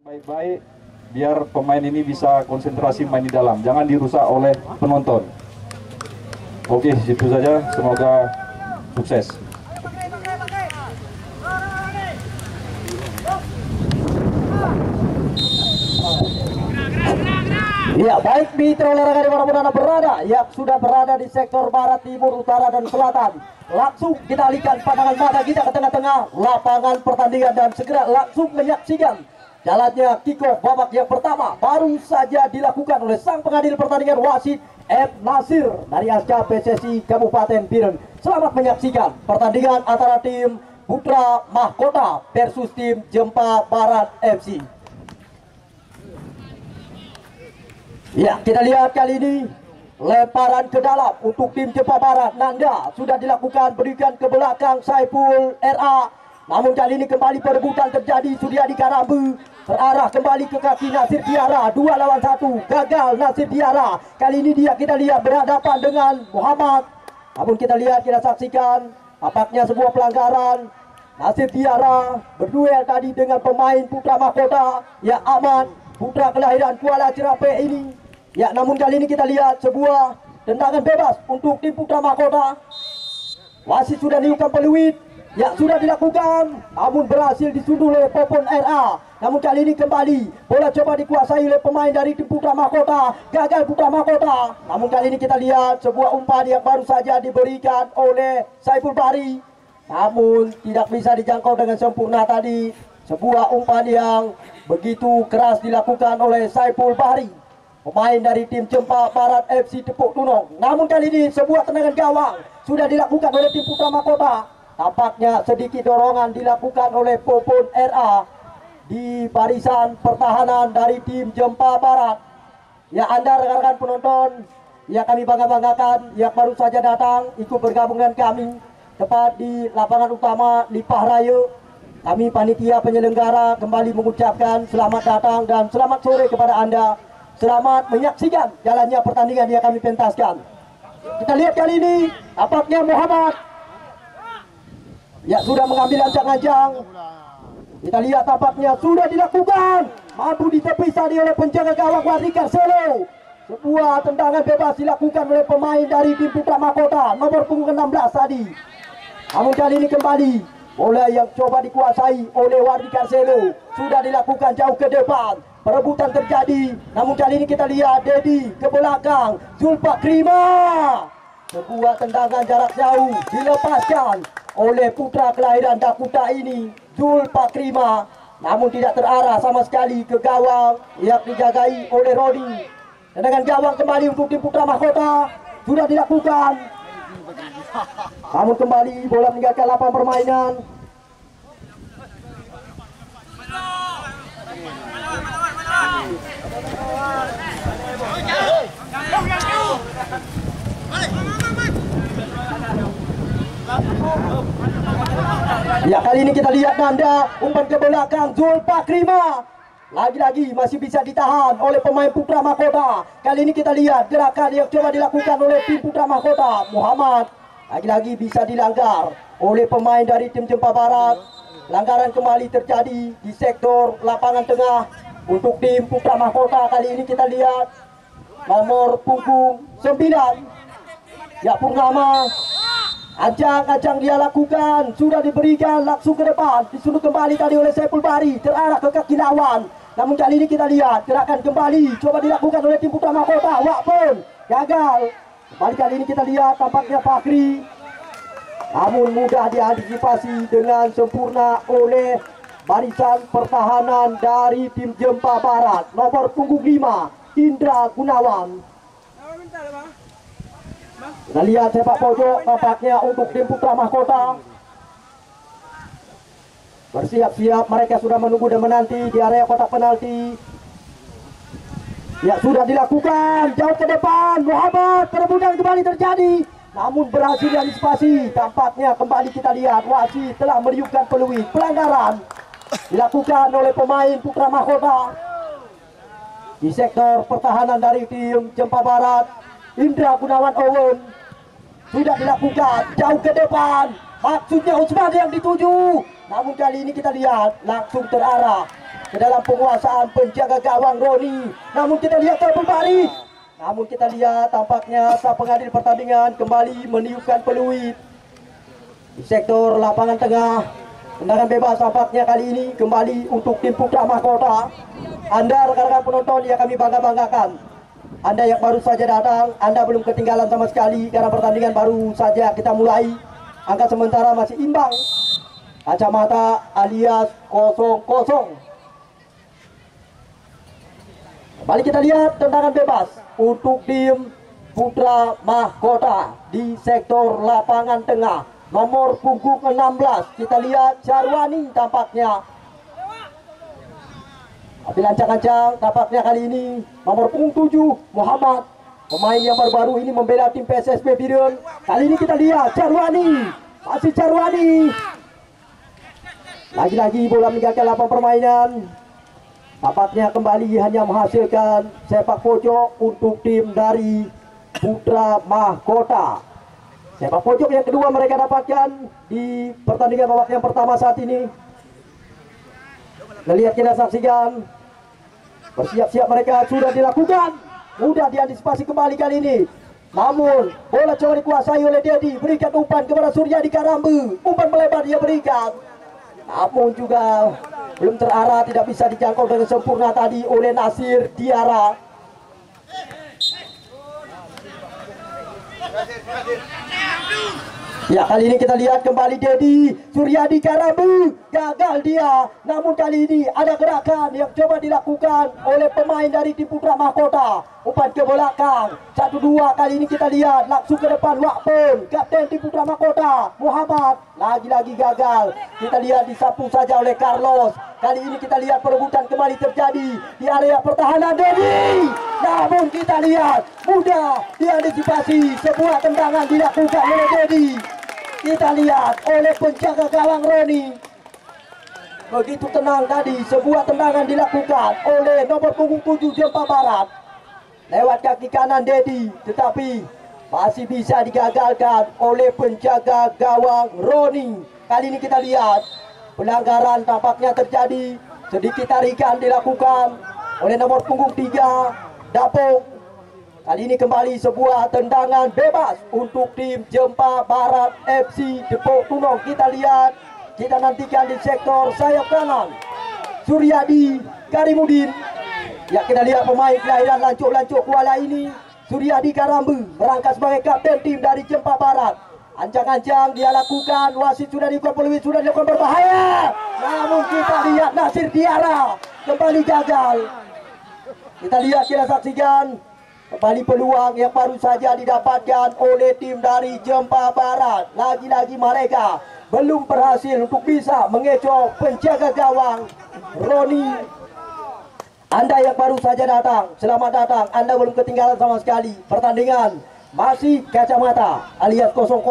Baik-baik biar pemain ini bisa konsentrasi main di dalam, jangan dirusak oleh penonton. Oke, itu saja, semoga sukses. Ya, baik mitra olahraga dimanapun Anda berada, yang sudah berada di sektor barat, timur, utara, dan selatan, langsung kita alihkan pandangan mata kita ke tengah-tengah lapangan pertandingan dan segera langsung menyaksikan jalannya kick-off babak yang pertama baru saja dilakukan oleh sang pengadil pertandingan wasit M. Nasir dari Asca PSSI Kabupaten Biren. Selamat menyaksikan pertandingan antara tim Putra Mahkota versus tim Jempa Barat FC. Ya, kita lihat kali ini lemparan ke dalam untuk tim Jempa Barat. Nanda sudah dilakukan, berikan ke belakang Saiful RA. Namun kali ini kembali perebutan terjadi. Suryadi Karambu terarah kembali ke kaki Nasir Diara. 2 lawan 1, gagal Nasir Diara. Kali ini kita lihat berhadapan dengan Muhammad. Namun kita lihat, kita saksikan tampaknya sebuah pelanggaran. Nasir Diara berduel tadi dengan pemain Putra Mahkota, ya Ahmad, putra kelahiran Kuala Cerape ini. Ya, namun kali ini kita lihat sebuah tendangan bebas untuk tim Putra Mahkota. Wasit sudah niupkan peluit. Ya, sudah dilakukan, namun berhasil disundul oleh Popon RA. Namun kali ini kembali bola coba dikuasai oleh pemain dari tim Putra Mahkota. Gagal Putra Mahkota. Namun kali ini kita lihat sebuah umpan yang baru saja diberikan oleh Saiful Bari, namun tidak bisa dijangkau dengan sempurna tadi. Sebuah umpan yang begitu keras dilakukan oleh Saiful Bari, pemain dari tim Jempa Barat FC Tepuk Tunong. Namun kali ini sebuah tendangan gawang sudah dilakukan oleh tim Putra Mahkota. Tampaknya sedikit dorongan dilakukan oleh Popon RA di barisan pertahanan dari tim Jempa Barat. Ya, Anda rekan-rekan penonton, ya kami bangga-banggakan yang baru saja datang ikut bergabung dengan kami tepat di lapangan utama Lipah Raya. Kami panitia penyelenggara kembali mengucapkan selamat datang dan selamat sore kepada Anda. Selamat menyaksikan jalannya pertandingan yang kami pentaskan. Kita lihat kali ini tampaknya Muhammad, ya, sudah mengambil ancang-ancang. Kita lihat tampaknya sudah dilakukan, mampu ditepis tadi oleh penjaga gawang Warika Selo. Sebuah tendangan bebas dilakukan oleh pemain dari tim Putra Mahkota nomor punggung 16 tadi. Namun kali ini kembali bola yang coba dikuasai oleh Wardi Carselo sudah dilakukan jauh ke depan. Perebutan terjadi. Namun kali ini kita lihat Dedi ke belakang. Zulfakrima. Sebuah tendangan jarak jauh dilepaskan oleh putra kelahiran Dakuta ini, Zulfakrima. Namun tidak terarah sama sekali ke gawang yang dijagai oleh Rodi. Tendangan gawang kembali untuk tim Putra Mahkota sudah dilakukan. Namun kembali bola meninggalkan lapangan permainan. Ya, kali ini kita lihat Nanda umpan ke belakang Zulfakrima. Lagi-lagi masih bisa ditahan oleh pemain Putra Mahkota. Kali ini kita lihat gerakan yang coba dilakukan oleh tim Putra Mahkota. Muhammad lagi-lagi bisa dilanggar oleh pemain dari tim Jempa Barat. Pelanggaran kembali terjadi di sektor lapangan tengah untuk tim Putra Mahkota. Kali ini kita lihat nomor punggung 9, ya Purnama. Ancang-ancang dia lakukan, sudah diberikan langsung ke depan, disuruh kembali tadi oleh Saiful Bari, terarah ke kaki lawan. Namun kali ini kita lihat gerakan kembali coba dilakukan oleh tim Putra Mahkota. Walaupun gagal, kembali kali ini kita lihat tampaknya Fakri, namun mudah diantisipasi dengan sempurna oleh barisan pertahanan dari tim Jempa Barat nomor punggung 5, Indra Gunawan. Kita lihat sepak pojok tampaknya untuk tim Putra Mahkota. Bersiap-siap, mereka sudah menunggu dan menanti di area kotak penalti. Ya, sudah dilakukan jauh ke depan. Muhammad, perebutan kembali terjadi, namun berhasil diantisipasi. Tampaknya kembali kita lihat wasit telah meniupkan peluit. Pelanggaran dilakukan oleh pemain Putra Mahkota di sektor pertahanan dari tim Jempa Barat. Indra Gunawan Owen sudah dilakukan jauh ke depan, maksudnya Usman yang dituju. Namun kali ini kita lihat langsung terarah ke dalam penguasaan penjaga gawang Roni. Namun kita lihat berbalik. Namun kita lihat tampaknya sang pengadil pertandingan kembali meniupkan peluit di sektor lapangan tengah. Tendangan bebas tampaknya kali ini kembali untuk tim Putra Mahkota. Anda rekan-rekan penonton yang kami bangga-banggakan, Anda yang baru saja datang, Anda belum ketinggalan sama sekali karena pertandingan baru saja kita mulai. Angka sementara masih imbang. Kacamata alias 0-0. Kembali kita lihat tendangan bebas untuk tim Putra Mahkota di sektor lapangan tengah. Nomor punggung 16, kita lihat Jarwani tampaknya. Tapi lancang-lancang tampaknya kali ini nomor punggung 7 Muhammad, pemain yang baru-baru ini membela tim PSSB Biren. Kali ini kita lihat Jarwani, masih Jarwani. Lagi-lagi bola meninggalkan lapangan permainan. Tampaknya kembali hanya menghasilkan sepak pojok untuk tim dari Putra Mahkota. Sepak pojok yang kedua mereka dapatkan di pertandingan babak yang pertama saat ini. Lihat kita saksikan. Bersiap-siap mereka sudah dilakukan. Mudah diantisipasi kembali kali ini. Namun bola coba dikuasai oleh Dedi. Berikan umpan kepada Suryadi Karambu. Umpan melebar dia berikan. Namun juga belum terarah, tidak bisa dijangkau dengan sempurna tadi oleh Nasir Diara. Ya, kali ini kita lihat kembali Dedi Suryadi Karambu, gagal dia. Namun kali ini ada gerakan yang coba dilakukan oleh pemain dari tim Putra Mahkota. Umpan ke belakang, 1-2. Kali ini kita lihat langsung ke depan Wakpun, kapten tim Putra Mahkota Muhammad, lagi-lagi gagal. Kita lihat disapu saja oleh Carlos. Kali ini kita lihat perebutan kembali terjadi di area pertahanan Dedi. Namun kita lihat mudah diantisipasi, sebuah tendangan dilakukan oleh Dedi. Kita lihat oleh penjaga gawang Roni. Begitu tenang tadi, sebuah tendangan dilakukan oleh nomor punggung 7 Jempa Barat. Lewat kaki kanan Dedi, tetapi masih bisa digagalkan oleh penjaga gawang Roni. Kali ini kita lihat pelanggaran tampaknya terjadi. Sedikit tarikan dilakukan oleh nomor punggung 3 Dapung. Kali ini kembali sebuah tendangan bebas untuk tim Jempa Barat FC Depok Tunong. Kita lihat, kita nantikan di sektor sayap kanan Suryadi Karimudin. Ya, kita lihat pemain kelahiran Lancuk Kuala ini, Suryadi Karambu, berangkat sebagai kapten tim dari Jempa Barat. Ancang-ancang dia lakukan, wasit sudah dibuka peluit, sudah dilakukan berbahaya. Namun kita lihat Nasir Diara kembali gagal. Kita lihat, kita saksikan kembali peluang yang baru saja didapatkan oleh tim dari Jempa Barat. Lagi-lagi mereka belum berhasil untuk bisa mengecoh penjaga gawang Roni. Anda yang baru saja datang, selamat datang. Anda belum ketinggalan sama sekali. Pertandingan masih kacamata alias 0-0.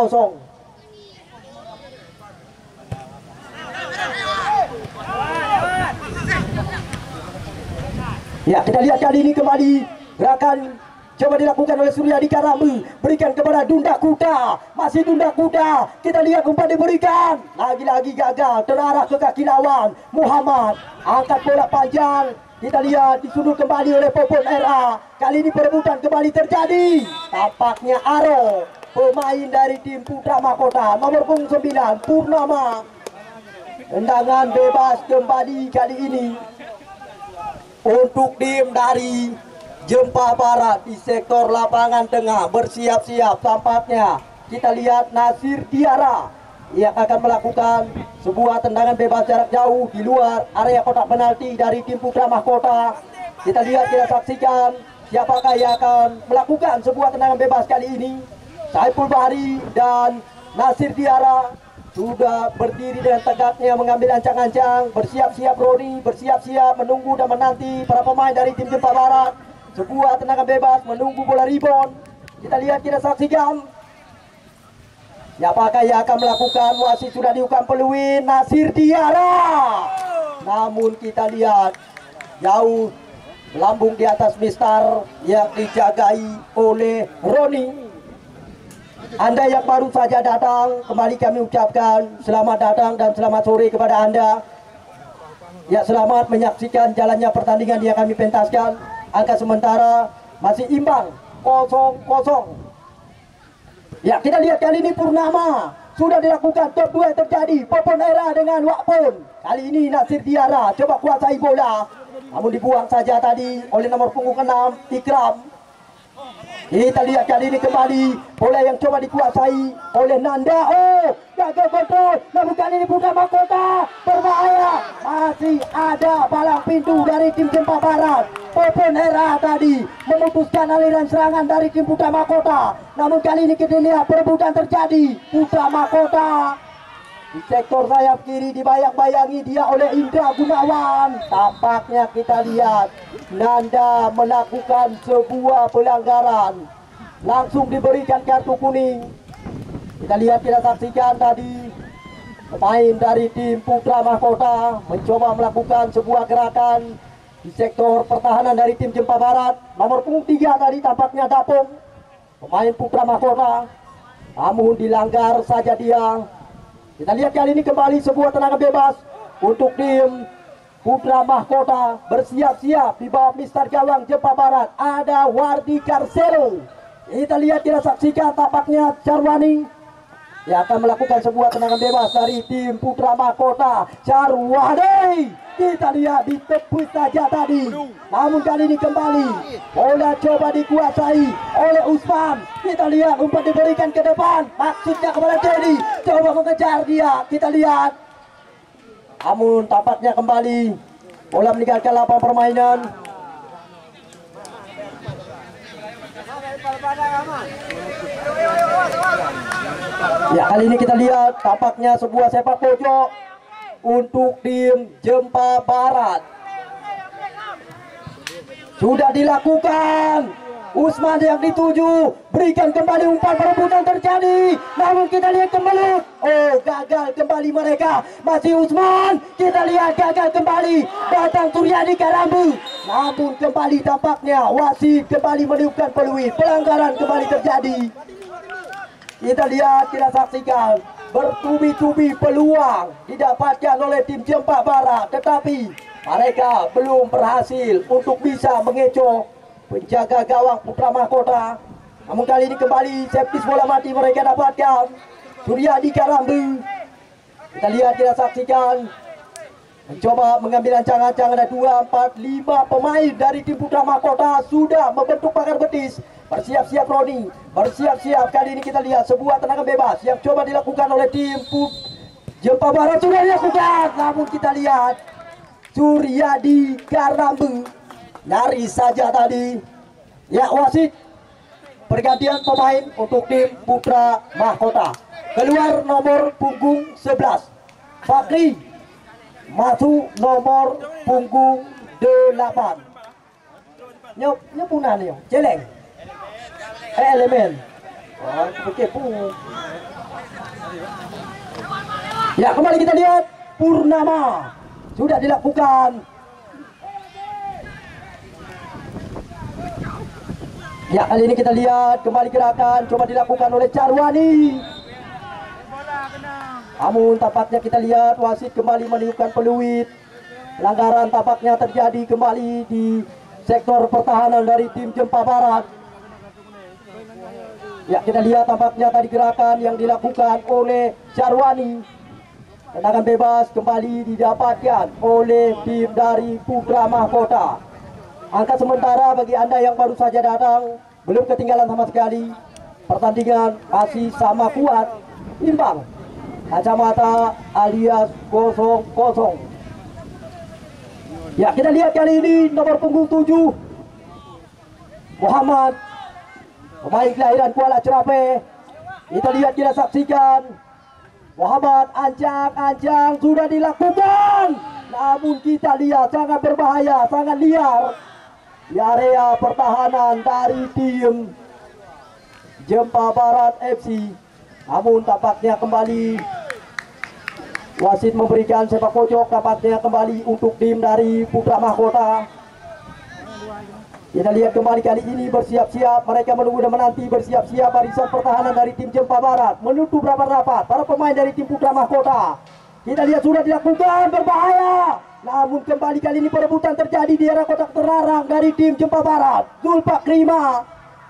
Ya, kita lihat kali ini kembali gerakan coba dilakukan oleh Suryadi Karambu, berikan kepada Dunda Kuda, masih Dunda Kuda. Kita lihat umpan diberikan, lagi-lagi gagal, terarah ke kaki lawan. Muhammad angkat bola panjang, kita lihat disundul kembali oleh Popon RA. Kali ini perebutan kembali terjadi. Tampaknya Aro, pemain dari tim Putra Mahkota, nomor punggung 9 Purnama. Tendangan bebas kembali kali ini untuk tim dari Jempa Barat di sektor lapangan tengah. Bersiap-siap tampaknya. Kita lihat Nasir Diara yang akan melakukan sebuah tendangan bebas jarak jauh di luar area kotak penalti dari tim Putra Mahkota. Kita lihat, kita saksikan siapakah yang akan melakukan sebuah tendangan bebas kali ini. Saiful Bahri dan Nasir Diara sudah berdiri dengan tegaknya mengambil ancang-ancang. Bersiap-siap Roni, bersiap-siap menunggu dan menanti para pemain dari tim Jempa Barat. Sebuah tendangan bebas menunggu bola rebound. Kita lihat, kita saksikan siapakah yang akan melakukan. Wasit sudah diukam peluit, Nasir Diara. Namun kita lihat jauh melambung di atas mistar yang dijagai oleh Roni. Anda yang baru saja datang, kembali kami ucapkan selamat datang dan selamat sore kepada Anda. Ya, selamat menyaksikan jalannya pertandingan yang kami pentaskan. Angka sementara masih imbang 0-0. Ya, kita lihat kali ini Purnama sudah dilakukan top 2 terjadi. Popon Era dengan Wakpon. Kali ini Nasir Diara coba kuasai bola, namun dibuang saja tadi oleh nomor punggung 6 Ikram. Kita lihat kali ini kembali bola yang coba dikuasai oleh Nanda. Oh, gagal kontrol. Namun kali ini Putra Mahkota berbahaya. Masih ada palang pintu dari tim Jempa Barat. Popon Era tadi memutuskan aliran serangan dari tim Putra Mahkota. Namun kali ini kita lihat perebutan terjadi. Putra Mahkota di sektor sayap kiri dibayang-bayangi dia oleh Indra Gunawan. Tampaknya kita lihat Nanda melakukan sebuah pelanggaran, langsung diberikan kartu kuning. Kita lihat, kita saksikan tadi pemain dari tim Putra Mahkota mencoba melakukan sebuah gerakan di sektor pertahanan dari tim Jempa Barat. Nomor punggung 3 tadi tampaknya Dapong, pemain Putra Mahkota, namun dilanggar saja dia. Kita lihat kali ini kembali sebuah tendangan bebas untuk tim Putra Mahkota. Bersiap-siap di bawah mister gawang Jempa Barat ada Wardi Carcelo. Kita lihat, kita saksikan tampaknya Carwani yang akan melakukan sebuah tendangan bebas dari tim Putra Mahkota. Carwani kita lihat ditepis saja tadi, namun kali ini kembali bola coba dikuasai oleh Usman. Kita lihat umpan diberikan ke depan, maksudnya kepada Teddy, coba mengejar dia. Kita lihat, namun tampaknya kembali bola meninggalkan lapangan permainan. Ya, kali ini kita lihat tampaknya sebuah sepak pojok untuk tim Jempa Barat. Sudah dilakukan. Usman yang dituju, berikan kembali, umpan perebutan terjadi, namun kita lihat kembali, oh gagal kembali mereka. Masih Usman, kita lihat gagal kembali, datang Suryadi Karambu, namun kembali tampaknya wasit kembali meniupkan peluit, pelanggaran kembali terjadi. Kita lihat, kita saksikan bertubi-tubi peluang didapatkan oleh tim Jempa Barat, tetapi mereka belum berhasil untuk bisa mengecoh penjaga gawang Putra Mahkota. Namun kali ini kembali septis bola mati mereka dapatkan Suryadi Karambu. Kita lihat, kita saksikan mencoba mengambil ancang-ancang. Ada 2, 4, 5 pemain dari tim Putra Mahkota sudah membentuk pagar betis. Bersiap-siap Roni, bersiap-siap. Kali ini kita lihat sebuah tendangan bebas yang coba dilakukan oleh tim Jempa Barat, sudah dilakukan, namun kita lihat Suryadi Karambu nyaris saja tadi. Ya, wasit pergantian pemain untuk tim Putra Mahkota. Keluar nomor punggung 11 Fakri, masuk nomor punggung 8 nyepunan nih celeng elemen. Oh, ya, kembali kita lihat Purnama sudah dilakukan. Ya, kali ini kita lihat kembali gerakan coba dilakukan oleh Carwani, namun tampaknya kita lihat wasit kembali meniupkan peluit. Pelanggaran tampaknya terjadi kembali di sektor pertahanan dari tim Jempa Barat. Ya, kita lihat tampaknya tadi gerakan yang dilakukan oleh Carwani. Tendangan bebas kembali didapatkan oleh tim dari Putra Mahkota. Angka sementara bagi Anda yang baru saja datang, belum ketinggalan sama sekali. Pertandingan masih sama kuat, imbang. Kacamata alias 0-0. Ya, kita lihat kali ini nomor punggung 7 Muhammad, pemain kelahiran Kuala Cerape. Kita lihat, kita saksikan Muhammad ancang-ancang sudah dilakukan, namun kita lihat sangat berbahaya, sangat liar di area pertahanan dari tim Jempa Barat FC. Namun tampaknya kembali wasit memberikan sepak pojok, tampaknya kembali untuk tim dari Putra Mahkota. Kita lihat kembali kali ini bersiap-siap, mereka menunggu dan menanti, bersiap-siap barisan pertahanan dari tim Jempa Barat menutup rapat-rapat para pemain dari tim Putra Mahkota. Kita lihat sudah dilakukan, berbahaya. Namun kembali kali ini perebutan terjadi di arah kotak terlarang dari tim Jempa Barat. Zulfakrima.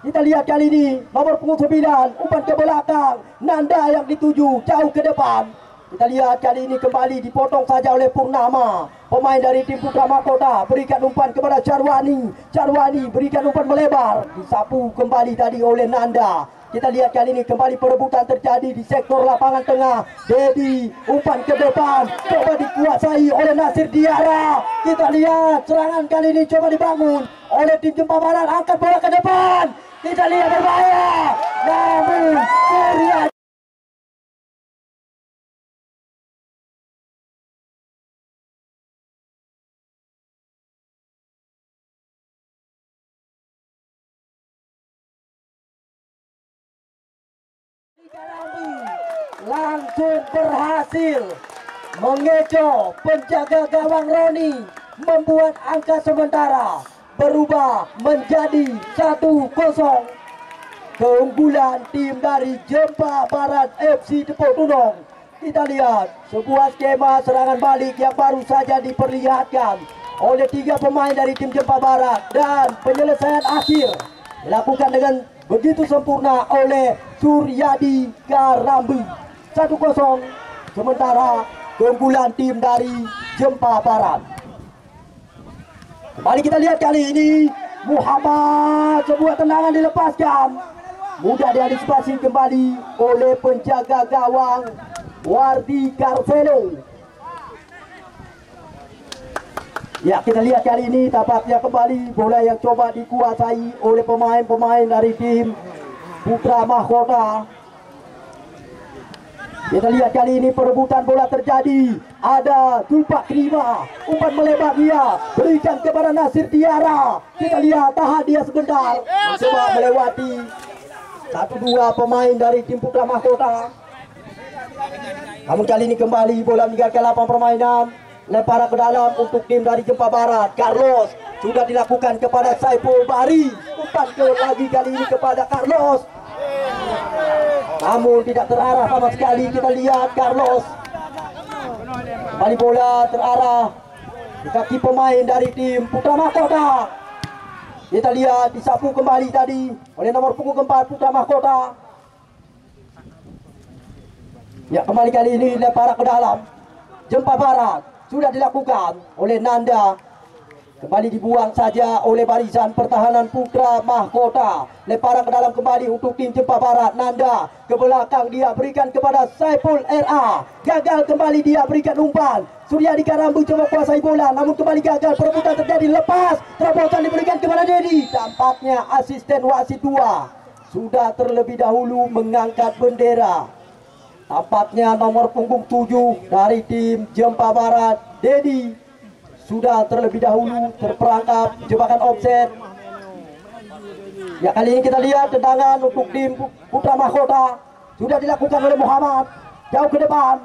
Kita lihat kali ini nomor punggung 9 umpan ke belakang. Nanda yang dituju jauh ke depan. Kita lihat kali ini kembali dipotong saja oleh Purnama. Pemain dari tim Putra Mahkota berikan umpan kepada Jarwani. Jarwani berikan umpan melebar. Disapu kembali tadi oleh Nanda. Kita lihat kali ini kembali perebutan terjadi di sektor lapangan tengah. Dedi umpan ke depan, coba dikuasai oleh Nasir Diara. Kita lihat serangan kali ini coba dibangun oleh tim Jempa Barat. Angkat bola ke depan. Kita lihat berbahaya. Namun Surya langsung berhasil mengecoh penjaga gawang Roni, membuat angka sementara berubah menjadi 1-0. Keunggulan tim dari Jempa Barat FC Tepok Tunong. Kita lihat sebuah skema serangan balik yang baru saja diperlihatkan oleh 3 pemain dari tim Jempa Barat, dan penyelesaian akhir dilakukan dengan begitu sempurna oleh Suryadi Karambi. 1-0 sementara keunggulan tim dari Jempa Barat. Kembali kita lihat kali ini Muhammad, sebuah tendangan dilepaskan, mudah diantisipasi kembali oleh penjaga gawang Wardi Carcelo. Ya, kita lihat kali ini tampaknya kembali bola yang coba dikuasai oleh pemain-pemain dari tim Putra Mahkota. Kita lihat kali ini perebutan bola terjadi. Ada Zulfakrima, umpan melebar dia, berikan kepada Nasir Diara. Kita lihat, tahan dia sebentar, mencoba melewati 1-2 pemain dari tim Putra Mahkota. Namun kali ini kembali bola meninggalkan lapangan permainan. Lemparan ke dalam untuk tim dari Jempa Barat. Carlos sudah dilakukan kepada Saiful Bahri. Umpan lagi kali ini kepada Carlos, namun tidak terarah sama sekali. Kita lihat Carlos, kembali bola terarah di kaki pemain dari tim Putra Mahkota. Kita lihat disapu kembali tadi oleh nomor punggung 4 Putra Mahkota. Ya, kembali kali ini lemparan ke dalam Jempa Barat sudah dilakukan oleh Nanda. Kembali dibuang saja oleh barisan pertahanan Putra Mahkota. Lemparan ke dalam kembali untuk tim Jempa Barat. Nanda ke belakang, dia berikan kepada Saiful RA. Gagal kembali dia berikan umpan. Suryadi Karambu coba kuasai bola, namun kembali gagal. Perebutan terjadi, lepas. Terobosan diberikan kepada Dedi. Tampaknya asisten wasit 2 sudah terlebih dahulu mengangkat bendera. Tampaknya nomor punggung 7 dari tim Jempa Barat, Dedi, sudah terlebih dahulu terperangkap jebakan offset. Ya, kali ini kita lihat tendangan untuk tim Putra Mahkota sudah dilakukan oleh Muhammad, jauh ke depan.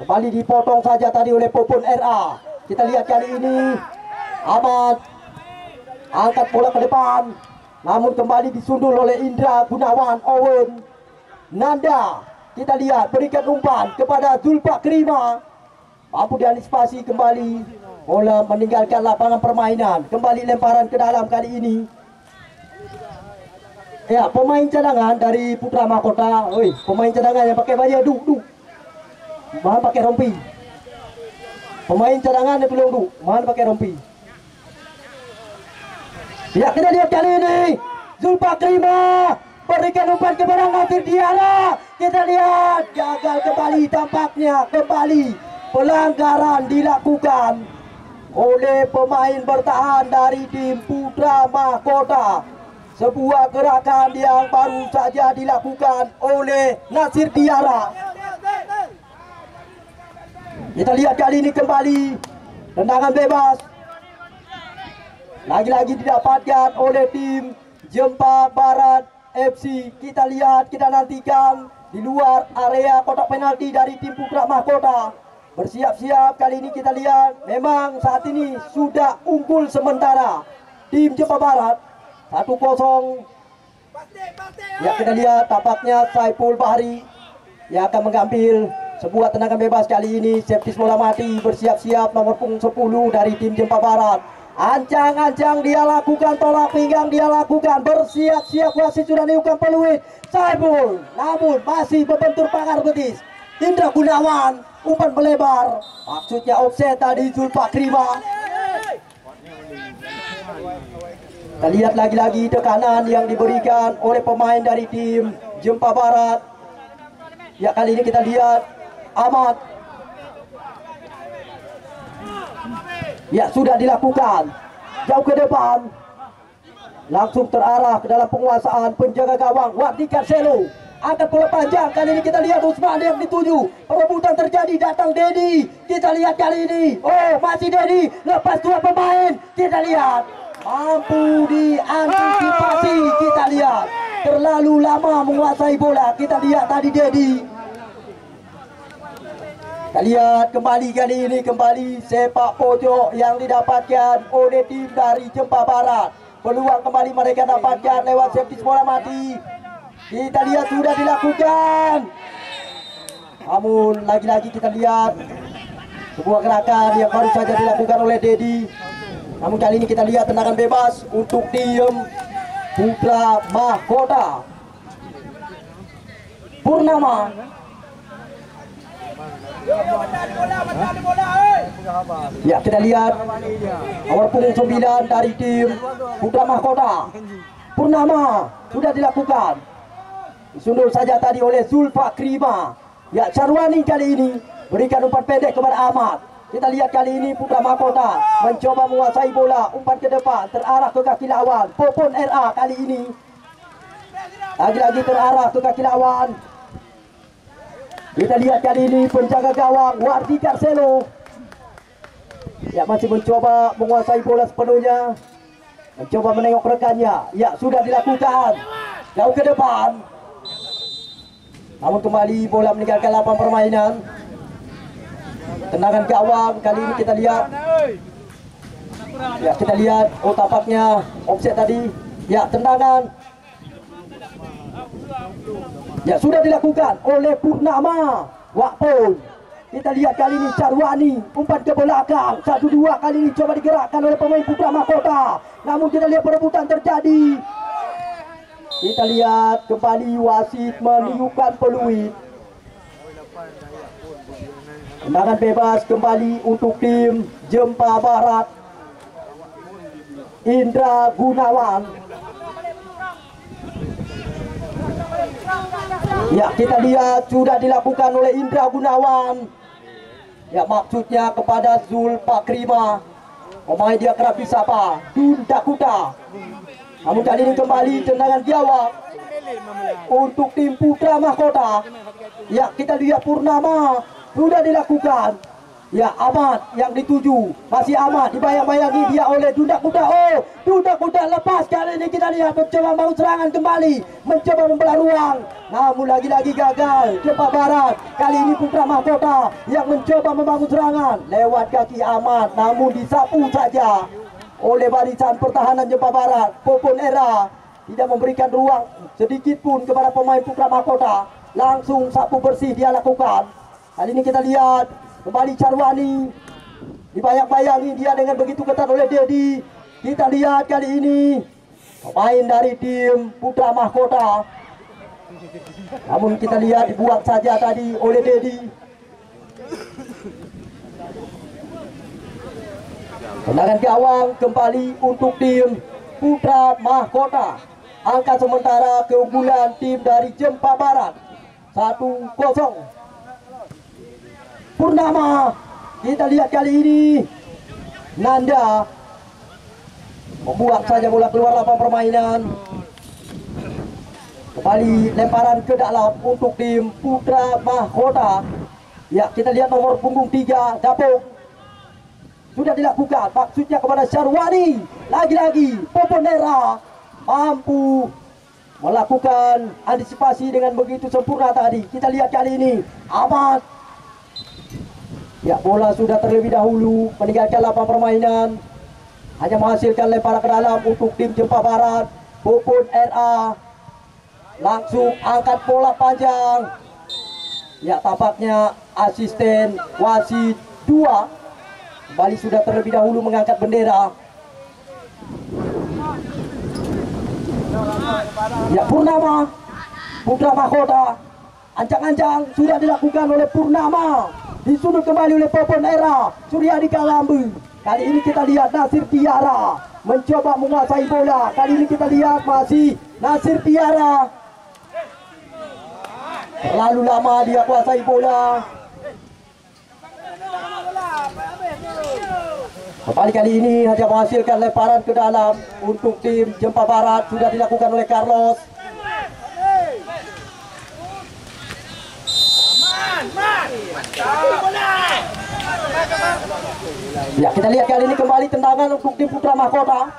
Kembali dipotong saja tadi oleh Popon RA. Kita lihat kali ini Ahmad angkat bola ke depan, namun kembali disundul oleh Indra Gunawan Owen. Nanda, kita lihat berikan umpan kepada Zulfakrima, mampu diantisipasi kembali, bola meninggalkan lapangan permainan. Kembali lemparan ke dalam kali ini. Ya, pemain cadangan dari Putra Mahkota, pemain cadangan yang pakai baju mana pakai rompi. Pemain cadangan yang belum mana pakai rompi. Ya, kita lihat kali ini Zulfakrima berikan umpan kepada Nasir Diara. Kita lihat gagal kembali, tampaknya kembali pelanggaran dilakukan oleh pemain bertahan dari tim Putra Mahkota. Sebuah gerakan yang baru saja dilakukan oleh Nasir Diara. Kita lihat kali ini kembali tendangan bebas lagi-lagi didapatkan oleh tim Jempa Barat FC. Kita lihat, kita nantikan di luar area kotak penalti dari tim Putra Mahkota. Bersiap-siap kali ini kita lihat, memang saat ini sudah unggul sementara tim Jempa Barat 1-0. Ya, kita lihat tampaknya Saiful Bahri yang akan mengambil Sebuah tendangan bebas kali ini, Septis bola mati, bersiap-siap nomor punggung 10 dari tim Jempa Barat. Ancang-ancang dia lakukan, tolak pinggang dia lakukan, bersiap-siap, wasit sudah niupkan peluit. Saiful, namun masih membentur pagar betis. Indra Gunawan, umpan melebar, maksudnya offset tadi Zulfakrima. Kita lihat lagi-lagi tekanan yang diberikan oleh pemain dari tim Jempa Barat. Ya, kali ini kita lihat Ahmad. Ya, sudah dilakukan. Jauh ke depan. Langsung terarah ke dalam penguasaan penjaga gawang Wardi Carcelo. Angkat bola panjang. Kali ini kita lihat Usman yang dituju. Perebutan terjadi, datang Dedi. Kita lihat kali ini. Oh, masih Dedi. Lepas dua pemain. Kita lihat. Mampu diantisipasi. Kita lihat. Terlalu lama menguasai bola. Kita lihat tadi Dedi. Kita lihat kembali kali ini, kembali sepak pojok yang didapatkan oleh tim dari Jempa Barat. Peluang kembali mereka dapatkan lewat Septis bola mati. Kita lihat sudah dilakukan. Namun lagi-lagi kita lihat sebuah gerakan yang baru saja dilakukan oleh Dedi. Namun kali ini kita lihat tendangan bebas untuk tim Putra Mahkota. Purnama. Ya, kita lihat nomor punggung 9 dari tim Putra Mahkota. Purnama sudah dilakukan. Disundul saja tadi oleh Zulfakrima. Ya, Syarwani kali ini berikan umpan pendek kepada Ahmad. Kita lihat kali ini Putra Mahkota mencoba menguasai bola, umpan ke depan, terarah ke kaki lawan. Popon RA kali ini lagi-lagi terarah ke kaki lawan. Kita lihat kali ini penjaga gawang Wardi Carcelo. Ya, masih mencoba menguasai bola sepenuhnya. Mencoba menengok rekannya. Ya, sudah dilakukan. Jauh ke depan. Namun kembali bola meninggalkan lapangan permainan. Tendangan gawang kali ini kita lihat. Ya, kita lihat. Oh, tampaknya offset tadi. Ya, tendangan. Ya, sudah dilakukan oleh Purnama. Wakpon. Kita lihat kali ini Syarwani, umpan ke belakang. 1-2 kali ini coba digerakkan oleh pemain Putra Mahkota. Namun kita lihat perebutan terjadi. Kita lihat kembali wasit meniupkan peluit. Tendangan bebas kembali untuk tim Jempa Barat. Indra Gunawan. Ya, kita lihat sudah dilakukan oleh Indra Gunawan. Ya, maksudnya kepada Zulfakrima. Pemain dia kerap disapa Dunda Kuda. Namun kali ini kembali tendangan jawab untuk tim Putra Mahkota. Ya, kita lihat Purnama sudah dilakukan. Ya, Ahmad yang dituju. Masih Ahmad, dibayang-bayangi dia oleh Dunda Kuda. Oh, Dunda Kuda lepas. Kali ini kita lihat mencoba membangun serangan kembali, mencoba membelah ruang. Namun lagi-lagi gagal Jempa Barat. Kali ini Putra Mahkota yang mencoba membangun serangan lewat kaki Ahmad. Namun disapu saja oleh barisan pertahanan Jempa Barat. Popon Era tidak memberikan ruang sedikit pun kepada pemain Putra Mahkota. Langsung sapu bersih dia lakukan. Kali ini kita lihat kembali Syarwani, dibayang-bayangi dia dengan begitu ketat oleh Dedi. Kita lihat kali ini pemain dari tim Putra Mahkota. Namun kita lihat dibuat saja tadi oleh Dedi. Tendangan gawang kembali untuk tim Putra Mahkota. Angka sementara keunggulan tim dari Jempa Barat 1-0. Purnama, kita lihat kali ini Nanda membuat saja bola keluar lapangan permainan. Kembali lemparan ke dalam untuk tim Putra Mahkota. Ya, kita lihat nomor punggung 3 Dapung sudah dilakukan, maksudnya kepada Syarwani. Lagi-lagi Poponera mampu melakukan antisipasi dengan begitu sempurna tadi. Kita lihat kali ini Ahmad. Ya, bola sudah terlebih dahulu meninggalkan lapangan permainan. Hanya menghasilkan lemparan ke dalam untuk tim Jempa Barat. Popon RA langsung angkat bola panjang. Ya, tampaknya asisten wasit 2 kembali sudah terlebih dahulu mengangkat bendera. Ya, Purnama Putra Mahkota, ancang-ancang sudah dilakukan oleh Purnama, disundul kembali oleh Popon Era Suryadi Kalambu. Kali ini kita lihat Nasir Tiara mencoba menguasai bola. Kali ini kita lihat masih Nasir Tiara, terlalu lama dia kuasai bola. Kembali kali ini hanya menghasilkan lemparan ke dalam untuk tim Jempa Barat, sudah dilakukan oleh Carlos. Ya, kita lihat kali ini kembali tendangan untuk tim Putra Mahkota.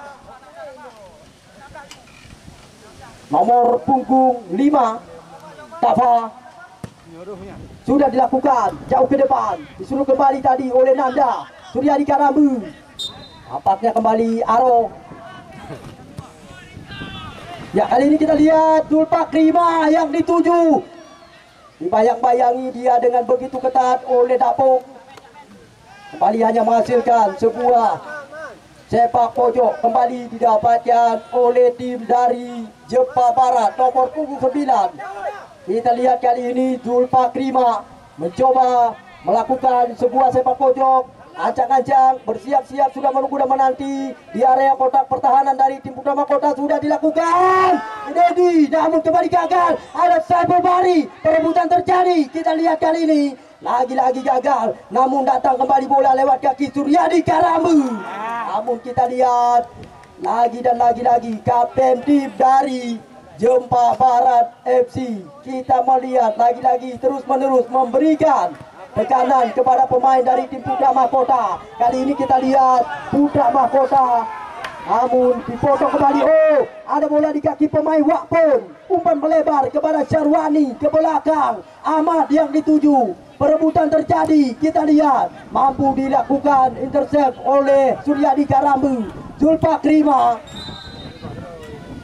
Nomor punggung 5 Tafa sudah dilakukan jauh ke depan, disuruh kembali tadi oleh Nanda Suryadi Karambu. Nampaknya kembali Aro. Ya, kali ini kita lihat Zulpak Rima yang dituju, dibayang-bayangi dia dengan begitu ketat oleh Dapok. Kembali hanya menghasilkan sebuah sepak pojok, kembali didapatkan oleh tim dari Jempa Barat nomor punggung 9. Kita lihat kali ini Zulpak Rima mencoba melakukan sebuah sepak pojok, ancang-ancang bersiap-siap sudah menunggu dan menanti di area kotak pertahanan dari tim Putra Mahkota. Sudah dilakukan Dedi, namun kembali gagal. Ada Saiful Bari, perebutan terjadi. Kita lihat kali ini lagi-lagi gagal, namun datang kembali bola lewat kaki Suryadi Karambu. Namun kita lihat lagi dan lagi-lagi kapten tim dari Jempa Barat FC, kita melihat lagi-lagi terus-menerus memberikan tekanan kepada pemain dari tim Putra Mahkota. Kali ini kita lihat Putra Mahkota, namun dipotong kembali. Oh, ada bola di kaki pemain Wakpon, umpan melebar kepada Syarwani ke belakang. Ahmad yang dituju, perebutan terjadi. Kita lihat mampu dilakukan intercept oleh Suryadi Karambu. Zulpak Rima,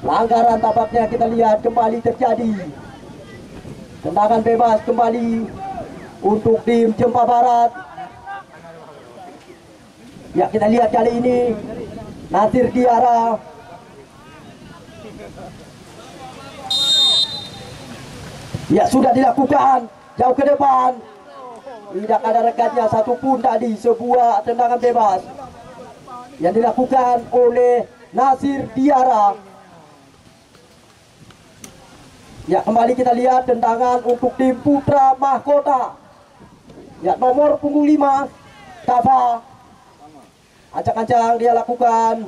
pelanggaran tampaknya kita lihat kembali terjadi. Tendangan bebas kembali untuk tim Jempa Barat. Ya, kita lihat kali ini Nasir Tiara. Ya, sudah dilakukan jauh ke depan. Tidak ada rekatnya satupun tadi. Sebuah tendangan bebas yang dilakukan oleh Nasir Tiara. Ya, kembali kita lihat tendangan untuk tim Putra Mahkota. Ya, nomor punggung 5 Tafa, ancang-ancang dia lakukan.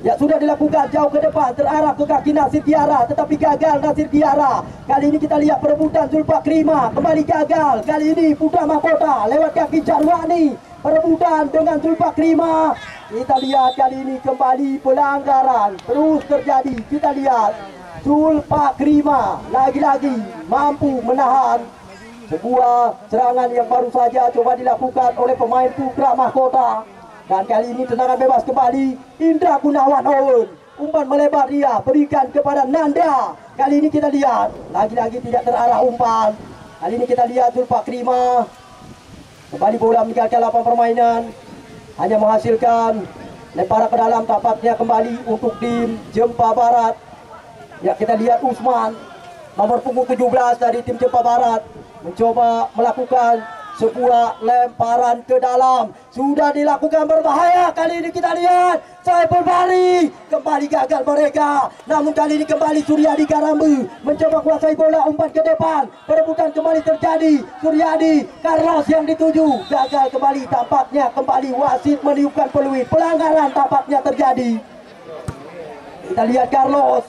Ya, sudah dilakukan jauh ke depan, terarah ke kaki Nasir Tiara, tetapi gagal Nasir Tiara. Kali ini kita lihat perebutan Zulpak Rima, kembali gagal. Kali ini Putra Mahkota lewat kaki Jarwani, perebutan dengan Zulpak Rima. Kita lihat kali ini kembali pelanggaran terus terjadi. Kita lihat Zulpak Rima lagi-lagi mampu menahan sebuah serangan yang baru saja coba dilakukan oleh pemain Putra Mahkota. Dan kali ini tendangan bebas kembali Indra Gunawan Owen, umpan melebar dia berikan kepada Nanda. Kali ini kita lihat lagi-lagi tidak terarah umpan. Kali ini kita lihat Zulpak Rima kembali bola meninggalkan lapangan permainan, hanya menghasilkan lemparan ke dalam. Tampaknya kembali untuk tim Jempa Barat. Ya, kita lihat Usman nomor punggung 17 dari tim Jempa Barat mencoba melakukan sebuah lemparan ke dalam, sudah dilakukan berbahaya. Kali ini kita lihat Saiful Bari, kembali gagal mereka. Namun kali ini kembali Suryadi Karambu mencoba kuasai bola, umpan ke depan, perebutan kembali terjadi. Suryadi, Carlos yang dituju, gagal kembali. Tampaknya kembali wasit meniupkan peluit, pelanggaran tampaknya terjadi. Kita lihat Carlos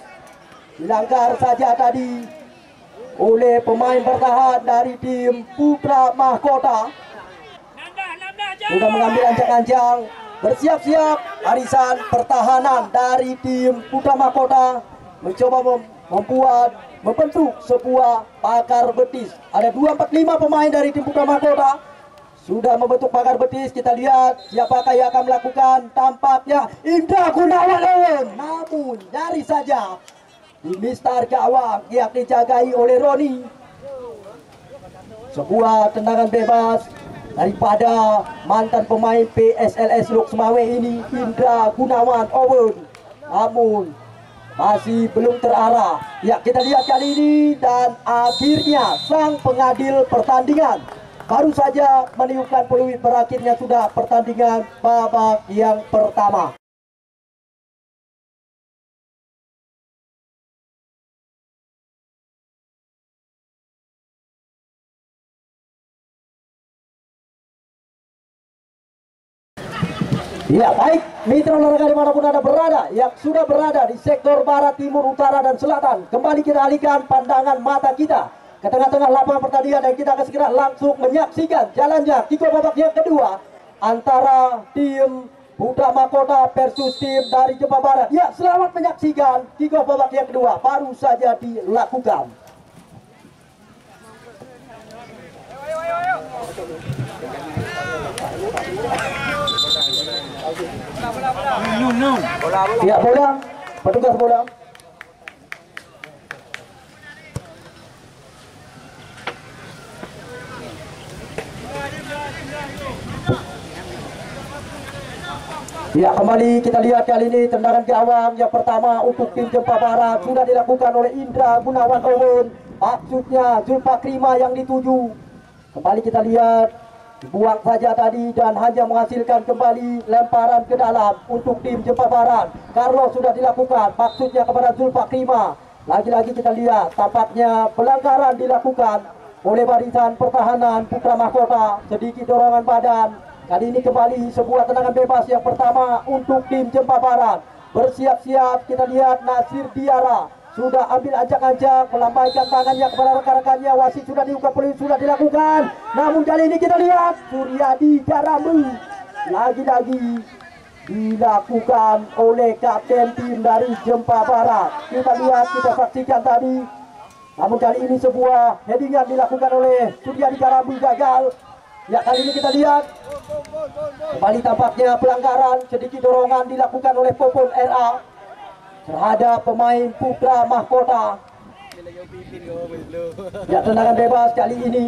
dilanggar saja tadi oleh pemain bertahan dari tim Putra Mahkota. Sudah mengambil ancang-ancang, bersiap-siap. Barisan pertahanan dari tim Putra Mahkota mencoba membentuk sebuah pagar betis. Ada 2-4-5 pemain dari tim Putra Mahkota sudah membentuk pagar betis. Kita lihat siapakah yang akan melakukan. Tampaknya Indra Gunawan Owen, namun nyaris saja di mistar gawang yang dijagai oleh Roni. sebuah tendangan bebas daripada mantan pemain PSLS Lok Semawe ini, Indra Gunawan Owen, namun masih belum terarah. Ya, kita lihat kali ini, dan akhirnya sang pengadil pertandingan baru saja meniupkan peluit, berakhirnya sudah pertandingan babak yang pertama. Ya, baik mitra olahraga dimanapun Anda berada, yang sudah berada di sektor barat, timur, utara, dan selatan, kembali kita alihkan pandangan mata kita ke tengah-tengah lapangan pertandingan, dan kita akan segera langsung menyaksikan jalannya kick-off babak yang kedua antara tim Putra Mahkota versus tim dari Jepang Barat. Ya, selamat menyaksikan kick-off babak yang kedua baru saja dilakukan. Ya, bola, petugas bola. Ya, kembali kita lihat kali ini tendangan gawang yang pertama untuk tim Jepang Barat sudah dilakukan oleh Indra Gunawan Owen, maksudnya Zulfakrima yang dituju. Kembali kita lihat, dibuang saja tadi dan hanya menghasilkan kembali lemparan ke dalam untuk tim Jepang Barat. Carlos sudah dilakukan, maksudnya kepada Zulfakrima. Lagi-lagi kita lihat, tampaknya pelanggaran dilakukan oleh barisan pertahanan Putra Mahkota. Sedikit dorongan badan. Kali ini kembali sebuah tendangan bebas yang pertama untuk tim Jepang Barat. Bersiap-siap, kita lihat Nasir Diara sudah ambil ancang-ancang, melambaikan tangannya kepada rekan-rekannya. Wasit sudah dibuka, peluit sudah dilakukan. Namun kali ini kita lihat Suryadi Jaramu lagi-lagi dilakukan oleh kapten tim dari Jepang Barat. Kita lihat, kita saksikan tadi. Namun kali ini sebuah headingan dilakukan oleh Suryadi Jaramu gagal. Ya, kali ini kita lihat kembali tampaknya pelanggaran, sedikit dorongan dilakukan oleh Popon RA terhadap pemain Putra Mahkota. Ya, tendangan bebas kali ini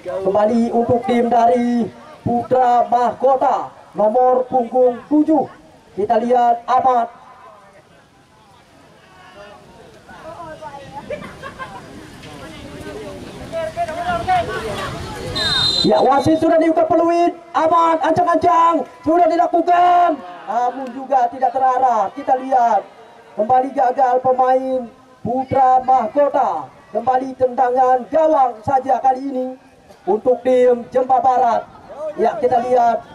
kembali untuk tim dari Putra Mahkota nomor punggung 7. Kita lihat Ahmad. Ya, wasit sudah dibuka peluit. Ahmad ancang-ancang sudah dilakukan, namun juga tidak terarah. Kita lihat kembali gagal pemain Putra Mahkota. Kembali tendangan gawang saja kali ini untuk tim Jepang Barat. Ya, kita lihat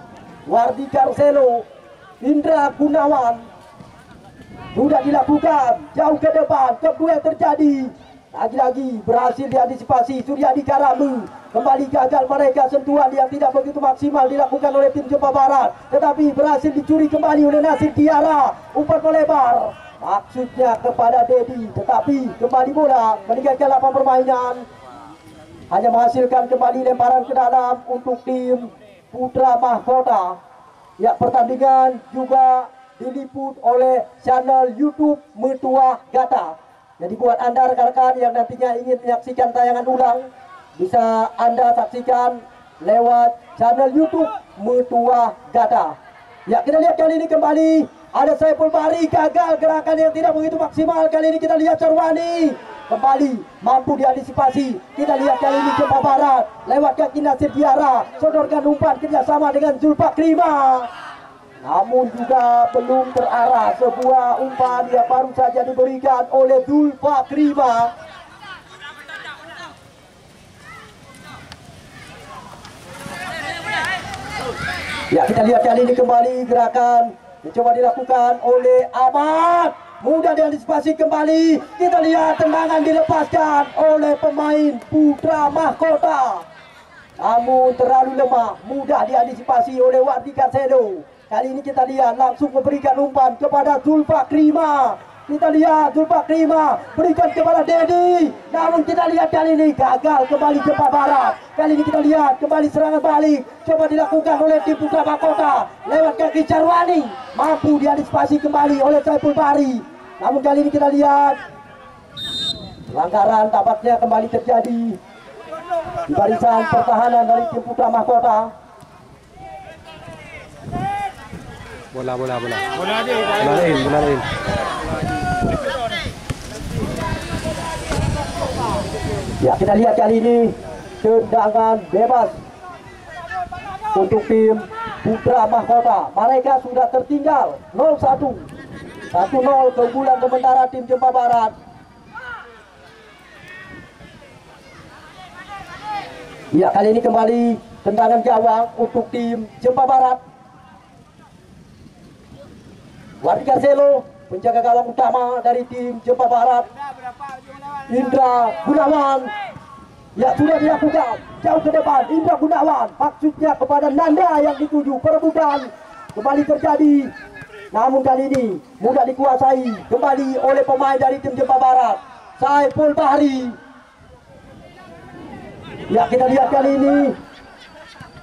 Wardi Carcelo, Indra Gunawan sudah dilakukan jauh ke depan. Kedua yang terjadi lagi-lagi berhasil diantisipasi Suryadi Karamu. Kembali gagal mereka, sentuhan yang tidak begitu maksimal dilakukan oleh tim Jepang Barat, tetapi berhasil dicuri kembali oleh Nasir Tiara. Umpan melebar, maksudnya kepada Dedi, tetapi kembali bola meninggalkan lapangan permainan, hanya menghasilkan kembali lemparan ke dalam untuk tim Putra Mahkota. Ya, pertandingan juga diliput oleh channel YouTube Metuah Gata. Jadi buat Anda rekan-rekan yang nantinya ingin menyaksikan tayangan ulang, bisa Anda saksikan lewat channel YouTube Metuah Gata. Ya, kita lihat kali ini kembali ada Saiful Bahri, gagal gerakan yang tidak begitu maksimal. Kali ini kita lihat Sarwani kembali mampu diantisipasi. Kita lihat kali ini Jepang Barat lewat kaki Nasir Diara, sodorkan umpan kerjasama dengan Zulfakrima, namun juga belum terarah. Sebuah umpan yang baru saja diberikan oleh Zulfakrima. Ya, kita lihat kali ini kembali gerakan dicoba dilakukan oleh Ahmad, mudah diantisipasi kembali. Kita lihat tendangan dilepaskan oleh pemain Putra Mahkota, namun terlalu lemah, mudah diantisipasi oleh Wardi Carcelo. Kali ini kita lihat langsung memberikan umpan kepada Zulfakrima. Kita lihat Zulfakrima berikan kepada Dedi, namun kita lihat kali ini gagal kembali Jepang Barat. Kali ini kita lihat kembali serangan balik coba dilakukan oleh tim Putra Mahkota lewat kaki Carwani, mampu diantisipasi kembali oleh Saiful Bahri. Namun kali ini kita lihat pelanggaran tampaknya kembali terjadi di barisan pertahanan dari tim Putra Mahkota. Bola lain. Ya, kita lihat kali ini tendangan bebas untuk tim Putra Mahkota. Mereka sudah tertinggal 0-1, 1-0 keunggulan sementara tim Jempa Barat. Ya, kali ini kembali tendangan gawang untuk tim Jempa Barat. Wardi Garcelo, penjaga gawang utama dari tim Jempa Barat. Indra Gunawan, ya sudah dilakukan jauh ke depan. Indra Gunawan, maksudnya kepada Nanda yang dituju. Perebutan kembali terjadi, namun kali ini mudah dikuasai kembali oleh pemain dari tim Jempa Barat, Saiful Bahri. Ya, kita lihat kali ini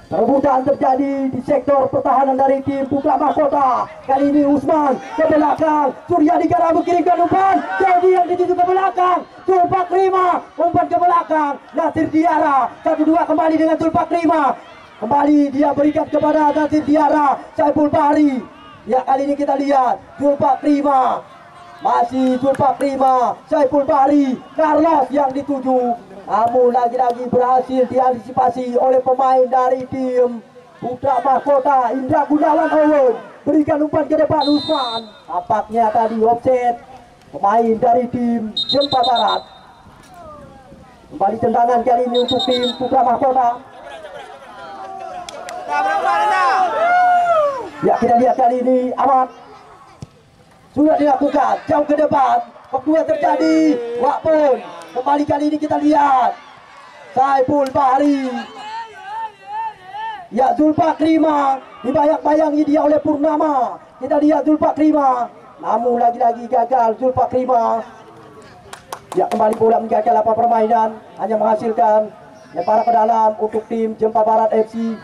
perebutan terjadi di sektor pertahanan dari tim Putra Mahkota. Kali ini Usman ke belakang, Suryadi Karabu kirimkan umpan, jadi yang dituju ke belakang. Tulpak Rima umpan ke belakang, Nasir Diara 1-2 kembali dengan Tulpak Rima. Kembali dia berikan kepada Nasir Diara, Saiful Bahri. Ya, kali ini kita lihat Tulpak Rima, masih Tulpak Rima, Saiful Bahri, Carlos yang dituju. Namun lagi-lagi berhasil diantisipasi oleh pemain dari tim Putra Mahkota. Indra Gunawan Owen berikan umpan ke depan Usman. Tampaknya tadi offset pemain dari tim Jempa Barat. Kembali tendangan kali ini untuk tim Putra Mahkota. Ya, kita lihat kali ini Ahmad sudah dilakukan jauh ke depan. Kedua terjadi Wakpun. Kembali kali ini kita lihat Saiful Bahri. Ya, Zulpak Rima dibayang-bayangi dia oleh Purnama. Kita lihat Zulpak Rima, namun lagi-lagi gagal Zulpak Rima. Ya, kembali bola menjaga lapangan permainan, hanya menghasilkan lemparan ke dalam untuk tim Jempa Barat FC.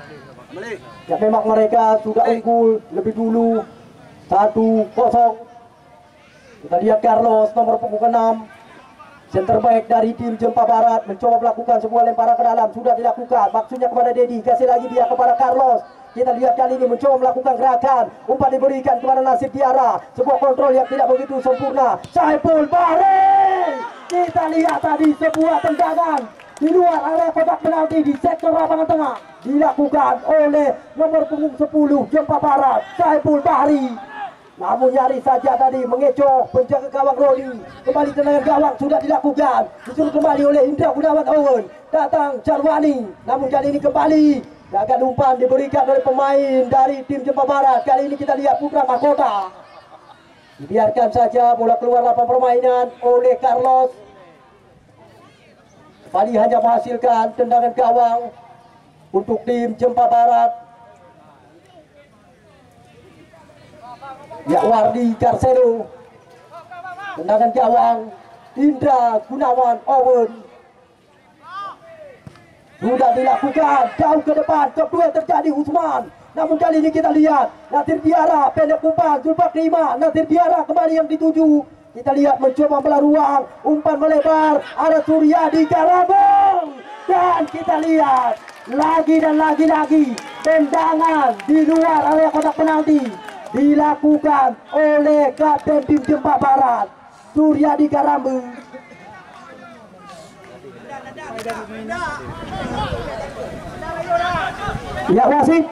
Ya, memang mereka sudah unggul lebih dulu 1-0. Kita lihat Carlos nomor punggung 6, center back dari tim Jempa Barat, mencoba melakukan sebuah lemparan ke dalam. Sudah dilakukan, maksudnya kepada Dedi, kasih lagi dia kepada Carlos. Kita lihat kali ini mencoba melakukan gerakan, umpan diberikan kepada Nasir Diara. Sebuah kontrol yang tidak begitu sempurna. Saiful Bahri, kita lihat tadi sebuah tendangan di luar area kotak penalti di sektor lapangan tengah, dilakukan oleh nomor punggung 10 Jempa Barat, Saiful Bahri. Namun nyaris saja tadi mengecoh penjaga gawang Rodi. Kembali tendangan gawang sudah dilakukan, disuruh kembali oleh Indra Gunawan Owen. Datang Jarwani, namun kali ini kembali gagal umpan diberikan oleh pemain dari tim Jempa Barat. Kali ini kita lihat Putra Mahkota. Dibiarkan saja bola keluar lapangan permainan oleh Carlos. Kembali hanya menghasilkan tendangan gawang untuk tim Jempa Barat. Ya, Wardi Garcelo, tendangan gawang Indra Gunawan Owen sudah dilakukan jauh ke depan. Kedua terjadi Usman, namun kali ini kita lihat Nasir Diara pendek umpan, Zulpak Rima, Nasir Diara kembali yang dituju. Kita lihat mencoba belah ruang, umpan melebar, ada Suryadi Karabong, dan kita lihat lagi dan lagi tendangan di luar area kotak penalti dilakukan oleh kapten tim Jempa Barat, Suryadi Karambu. Ya, wasit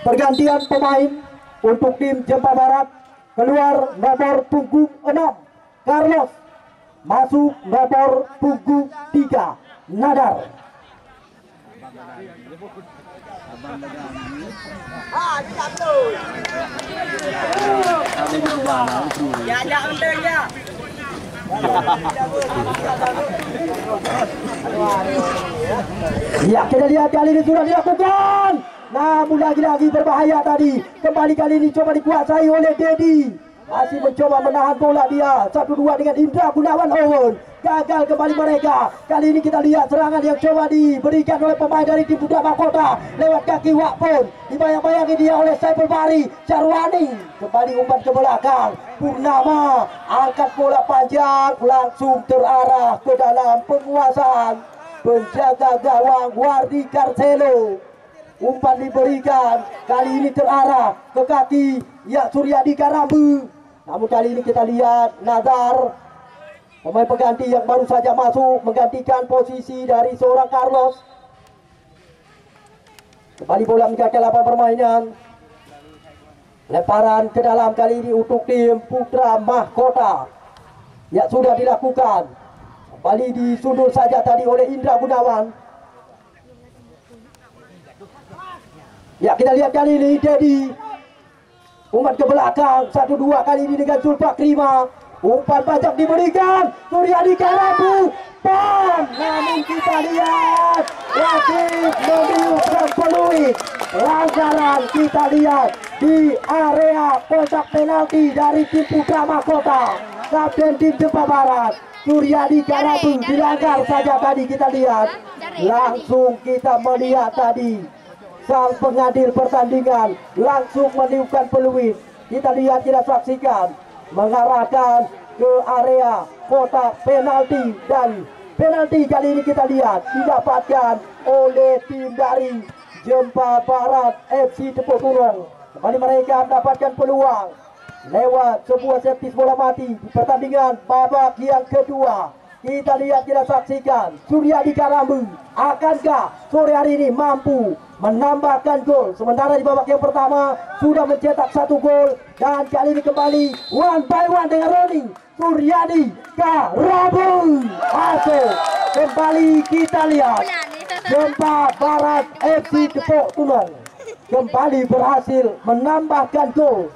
pergantian pemain untuk tim Jempa Barat. Keluar nomor punggung 6 Carlos, masuk nomor punggung 3 Nadar. Ya, kita lihat kali ini sudah dilakukan, namun lagi-lagi berbahaya tadi. Kembali kali ini coba dikuasai oleh Dedi, masih mencoba menahan bola dia 1-2 dengan Indra Gunawan Owen. Gagal kembali mereka. Kali ini kita lihat serangan yang coba diberikan oleh pemain dari tim Putra Mahkota lewat kaki Wakpun. Dibayang-bayangi dia oleh Saiful Bahri. Jarwani kembali umpan ke belakang. Purnama angkat bola panjang langsung terarah ke dalam penguasaan penjaga gawang Wardi Carcelo. Umpan diberikan, kali ini terarah ke kaki ya Suryadi Karambu. Namun kali ini kita lihat Nazar, pemain pengganti yang baru saja masuk menggantikan posisi dari seorang Carlos. Kembali bola menjaga lapangan permainan. Lemparan ke dalam kali ini untuk tim Putra Mahkota. Ya sudah dilakukan. Kembali disundul saja tadi oleh Indra Gunawan. Ya kita lihat kali ini Dedi umpan ke belakang 1-2 kali ini dengan Zulfakrima. Umpan pajak diberikan Suryadi Karambu. Bam! Namun kita lihat wasit meniupkan peluit. Pelanggaran kita lihat di area kotak penalti dari tim Putra Mahkota. Kapten tim Jempa Barat Suryadi Karambu dilanggar saja tadi kita lihat. Langsung kita melihat tadi sang pengadil pertandingan langsung meniupkan peluit. Kita lihat, kita saksikan mengarahkan ke area kotak penalti, dan penalti kali ini kita lihat didapatkan oleh tim dari Jempa Barat FC Tepuk Turong. Kembali mereka mendapatkan peluang lewat sebuah set piece bola mati di pertandingan babak yang kedua. Kita lihat, kita saksikan Suryadi Karambu, akankah sore hari ini mampu menambahkan gol? Sementara di babak yang pertama sudah mencetak 1 gol, dan kali ini kembali one by one dengan Roni Suryadi Karambu. Masuk kembali, kita lihat Jempa Barat FC Tepuk Turong kembali berhasil menambahkan gol.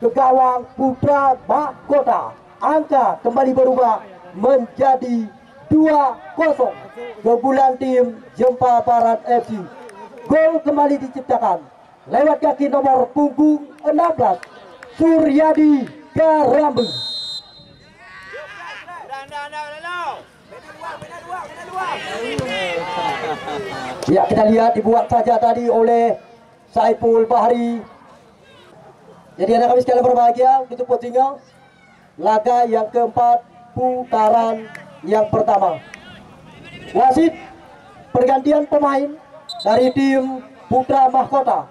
Ke gawang Putra Mahkota. Angka kembali berubah menjadi 2-0 keunggulan tim Jempa Barat FC. Gol kembali diciptakan lewat kaki nomor punggung 16 Suryadi Karambu. Ya kita lihat dibuat saja tadi oleh Saiful Bahri. Jadi anak kami sekalian berbahagia, untuk Pocinga laga yang keempat putaran yang pertama. Wasit pergantian pemain dari tim Putra Mahkota.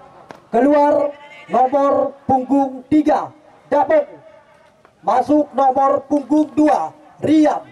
Keluar nomor punggung 3 Dapet, masuk nomor punggung 2 Rian.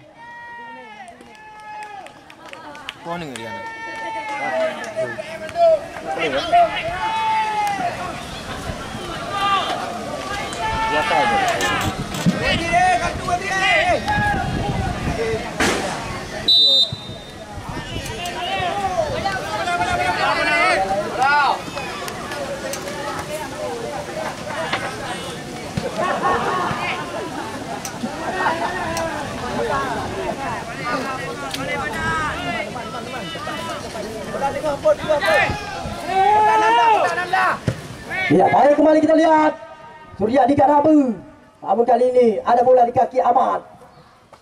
Ya, baik, kembali kita lihat Suryadi Karambu. Namun kali ini ada bola di kaki Ahmad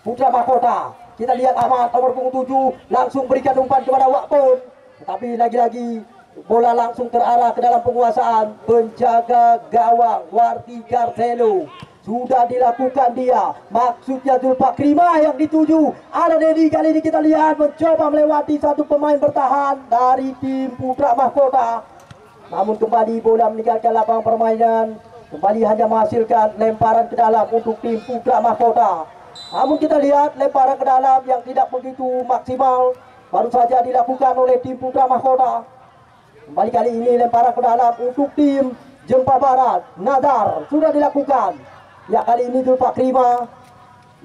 Putra Mahkota. Kita lihat Ahmad nomor punggung 7 langsung berikan umpan kepada Wakpon, tetapi lagi-lagi bola langsung terarah ke dalam penguasaan penjaga gawang Wardi Carcelo. Sudah dilakukan dia, maksudnya Zulfakrima yang dituju. Ada Dedi, kali ini kita lihat mencoba melewati satu pemain bertahan dari tim Putra Mahkota. Namun kembali bola meninggalkan lapangan permainan. Kembali hanya menghasilkan lemparan ke dalam untuk tim Putra Mahkota. Namun kita lihat lemparan ke dalam yang tidak begitu maksimal baru saja dilakukan oleh tim Putra Mahkota. Kembali kali ini lemparan ke dalam untuk tim Jempa Barat. Nazar sudah dilakukan. Ya, kali ini Zulfakrima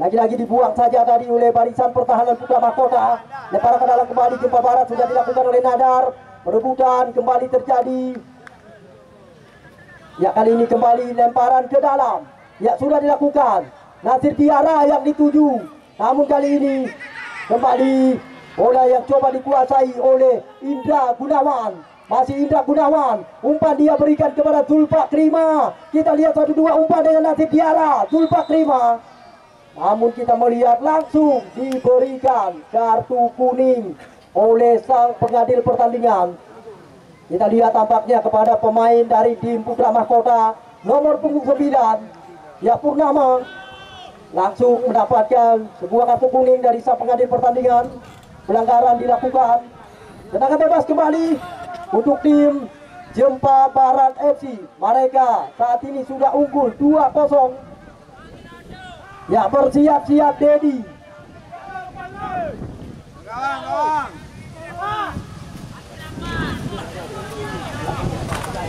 lagi-lagi dibuang saja tadi oleh barisan pertahanan Putra Mahkota. Lemparan ke dalam kembali Jempa Barat sudah dilakukan oleh Nadar. Perebutan kembali terjadi. Ya, kali ini kembali lemparan ke dalam. Ya, sudah dilakukan. Nasir Tiara yang dituju. Namun kali ini kembali bola yang coba dikuasai oleh Indra Gunawan. Masih Indra Gunawan. Umpan dia berikan kepada Zulfakrima. Kita lihat 1-2 umpan dengan Nasir Tiara. Zulfakrima. Namun kita melihat langsung diberikan kartu kuning oleh sang pengadil pertandingan. Kita lihat tampaknya kepada pemain dari tim Putra Mahkota nomor punggung 9 ya Purnama langsung mendapatkan sebuah kartu kuning dari sang pengadil pertandingan. Pelanggaran dilakukan. Tendangan bebas kembali untuk tim Jempa Barat FC. Mereka saat ini sudah unggul 2-0. Ya, bersiap-siap Dedi.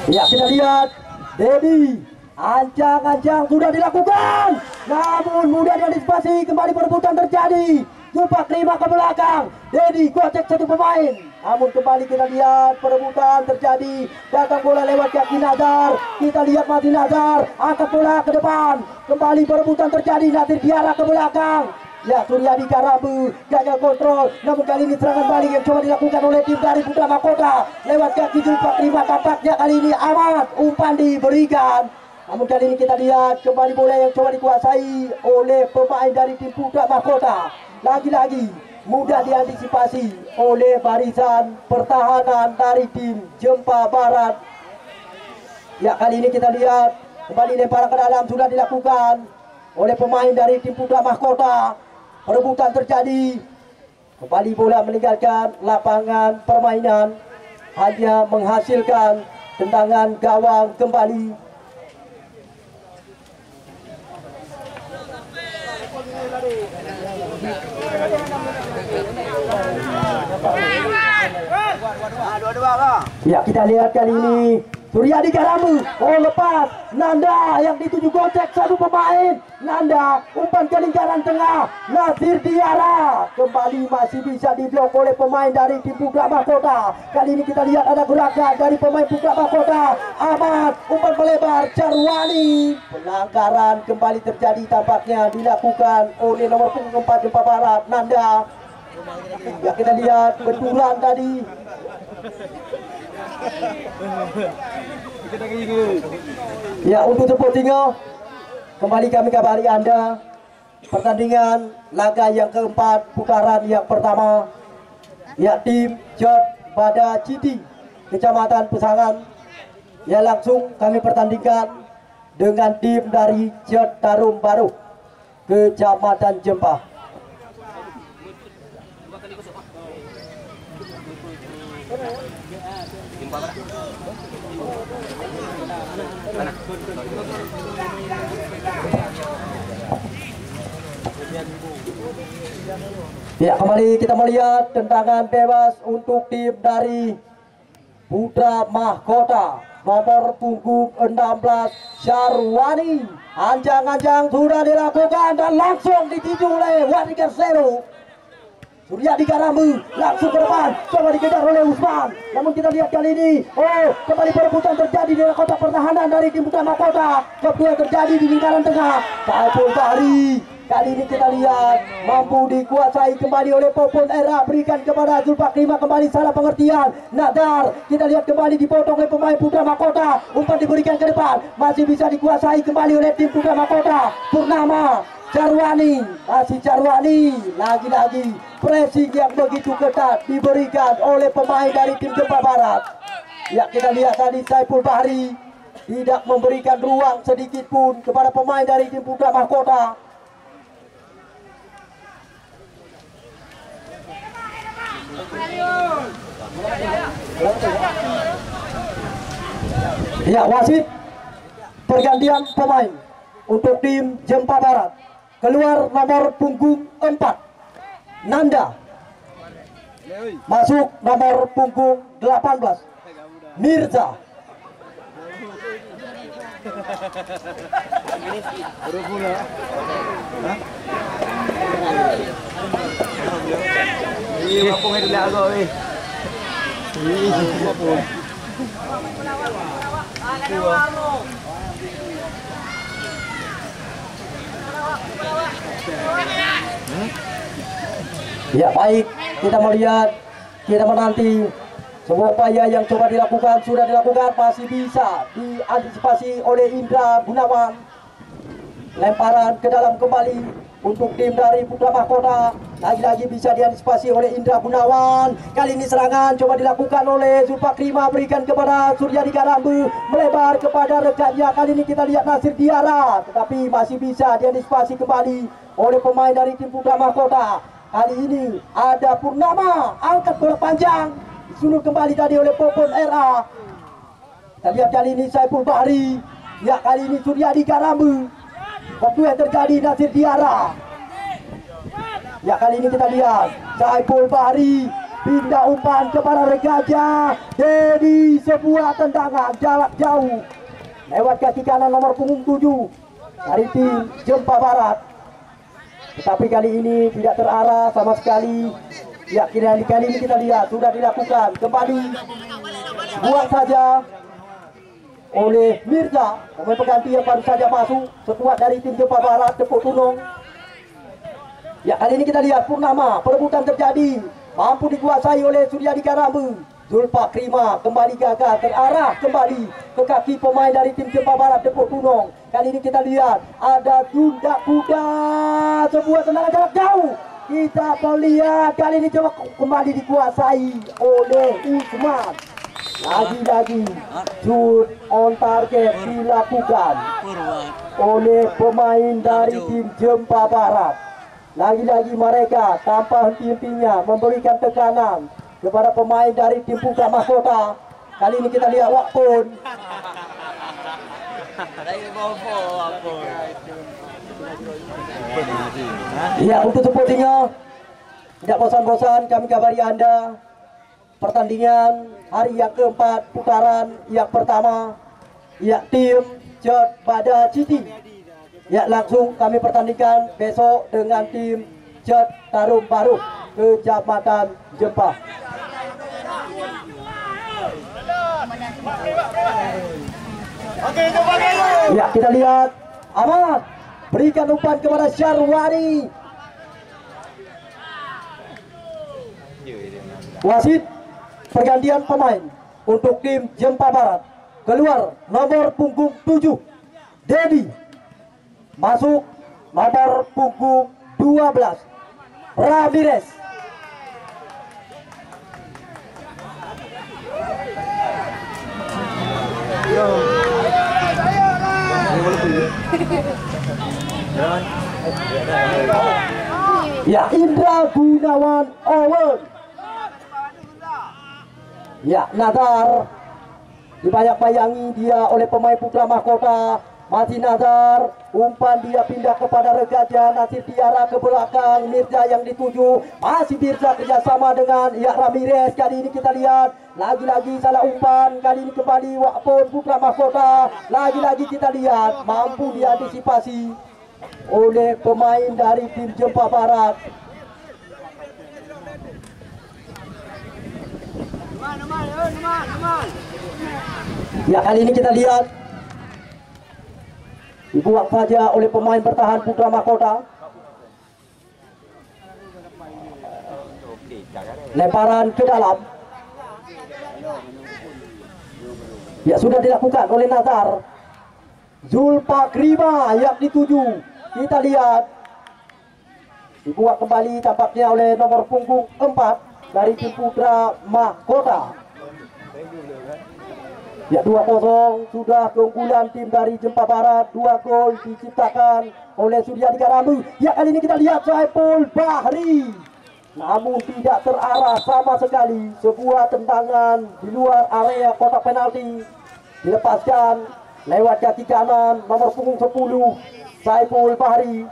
Ya, kita lihat Dedi. Ancang-ancang sudah dilakukan, namun mudah diantisipasi. Kembali perebutan terjadi. Jumpa terima ke belakang. Dedi gocek satu pemain. Namun kembali kita lihat perebutan terjadi. Datang bola lewat kaki Nazar. Kita lihat masih Nazar angkat bola ke depan. Kembali perebutan terjadi. Nadir Diarra ke belakang. Ya, Suryadi Karambu gagal kontrol. Namun kali ini serangan balik yang coba dilakukan oleh tim dari Putra Mahkota. Lewat kaki Jumpa terima, tampaknya kali ini amat umpan diberikan. Namun kali ini kita lihat kembali bola yang coba dikuasai oleh pemain dari tim Putra Mahkota. Lagi-lagi mudah diantisipasi oleh barisan pertahanan dari tim Jempa Barat. Ya, kali ini kita lihat kembali lemparan ke dalam sudah dilakukan oleh pemain dari tim Putra Mahkota. Perebutan terjadi. Kembali bola meninggalkan lapangan permainan, hanya menghasilkan tendangan gawang kembali. Ya, kita lihat kali ini Suryadi Karambu. Oh, lepas Nanda yang dituju gocek satu pemain. Nanda umpan ke lingkaran tengah. Nadir Diarra kembali masih bisa diblok oleh pemain dari tim Putra Mahkota. Kali ini kita lihat ada gerakan dari pemain Putra Mahkota. Ahmad umpan melebar. Jarwani, pelanggaran kembali terjadi, tampaknya dilakukan oleh nomor punggung 4 Jempa Barat, Nanda. Ya, kita lihat benturan tadi. Ya, untuk Sportingo, kembali kami kabari Anda pertandingan laga yang keempat putaran yang pertama. Ya, tim Jod pada Citi Kecamatan Pesangan. Ya, langsung kami pertandingkan dengan tim dari Jod Tarum Baru Kecamatan Jempa. Ya, kembali kita melihat tendangan bebas untuk tim dari Putra Mahkota. Nomor punggung 16 Jarwani. Anjang-anjang sudah dilakukan dan langsung dituju oleh Wadigar Zero. Suryadi Karambu langsung ke depan, coba dikejar oleh Usman. Namun kita lihat kali ini, oh, kembali perebutan terjadi di kotak pertahanan dari tim Putra Mahkota. Kedua terjadi di lingkaran tengah. Saiful Bahri kali ini kita lihat mampu dikuasai kembali oleh Popon Era, berikan kepada Zulfakrima, kembali salah pengertian. Nadar kita lihat kembali dipotong oleh pemain Putra Mahkota. Umpan diberikan ke depan, masih bisa dikuasai kembali oleh tim Putra Mahkota. Purnama Jarwani, masih Jarwani, lagi-lagi pressing yang begitu ketat diberikan oleh pemain dari tim Jempa Barat. Ya, kita lihat tadi Saiful Bahri tidak memberikan ruang sedikit pun kepada pemain dari tim Putra Mahkota. Ya, wasit pergantian pemain untuk tim Jempa Barat. Keluar nomor punggung 4 Nanda, masuk nomor punggung 18 Mirza. Ya, baik, kita melihat, kita menanti sebuah upaya yang coba dilakukan, sudah dilakukan, masih bisa diantisipasi oleh Indra Gunawan. Lemparan ke dalam kembali untuk tim dari Putra Mahkota. Lagi-lagi bisa diantisipasi oleh Indra Gunawan. Kali ini serangan coba dilakukan oleh Zulfakrima, berikan kepada Suryadi Garambu, melebar kepada rekannya. Kali ini kita lihat Nasir Diara, tetapi masih bisa diantisipasi kembali oleh pemain dari tim Putra Mahkota. Kali ini ada Purnama, angkat bola panjang, disulur kembali tadi oleh Popon RA. Kita lihat kali ini Saiful Bahri. Ya, kali ini Suryadi Garambu. Waktu yang terjadi Nasir Diara. Ya, kali ini kita lihat Saiful Bahri pindah umpan kepada rekannya. Jadi sebuah tendangan jarak jauh lewat kaki kanan nomor punggung 7 dari tim Jempa Barat. Tetapi kali ini tidak terarah sama sekali. Ya, kali ini kita lihat sudah dilakukan kembali, buang saja oleh Mirza, pemain pengganti yang baru saja masuk, sekuat dari tim Jempa Barat, Tepuk Tunung. Ya, kali ini kita lihat Purnama, perebutan terjadi, mampu dikuasai oleh Suryadi Garambu. Zulfakrima kembali gagal, terarah kembali ke kaki pemain dari tim Jempa Barat, Tepuk Tunung. Kali ini kita lihat ada Tunda Kuda, sebuah tendangan jarak jauh. Kita melihat kali ini coba kembali dikuasai oleh Usman. Lagi-lagi shoot on target dilakukan oleh pemain dari tim Jempa Barat. Lagi-lagi mereka tanpa henti-hentinya memberikan tekanan kepada pemain dari tim Putra Mahkota. Kali ini kita lihat Wakpun. Iya, untuk supportingnya tidak bosan-bosan kami kabari Anda pertandingan hari yang keempat putaran yang pertama, ya, tim Jod Bada Citi. Ya, langsung kami pertandingkan besok dengan tim Jod Tarum Baru Kecamatan Jempa. Ya, kita lihat Ahmad berikan umpan kepada Syarwari. Wasit pergantian pemain untuk tim Jempa Barat. Keluar nomor punggung 7 Dedi, masuk nomor punggung 12 Ramirez. Ya, Indra Gunawan Owen. Ya, Nazar dibayang-bayangi dia oleh pemain Putra Mahkota. Masih Nazar, umpan dia pindah kepada rekannya Nasir Diara ke belakang. Mirza yang dituju, masih Mirza kerjasama dengan ya Ramirez. Kali ini kita lihat lagi-lagi salah umpan. Kali ini kembali Wakpun Putra Mahkota. Lagi-lagi kita lihat mampu diantisipasi oleh pemain dari tim Jempa Barat. Ya, kali ini kita lihat dibuat saja oleh pemain bertahan Putra Mahkota. Lemparan ke dalam. Ya, sudah dilakukan oleh Nazar. Zulfakrima yang dituju. Kita lihat dibuat kembali tampaknya oleh nomor punggung 4 dari tim Putra Mahkota. Ya, 2-0 sudah keunggulan tim dari Jempa Barat. 2 gol diciptakan oleh Suryadi Garambu. Ya, kali ini kita lihat Saiful Bahri, namun tidak terarah sama sekali. Sebuah tendangan di luar area kotak penalti dilepaskan lewat kaki kanan nomor punggung 10 Saiful Bahri.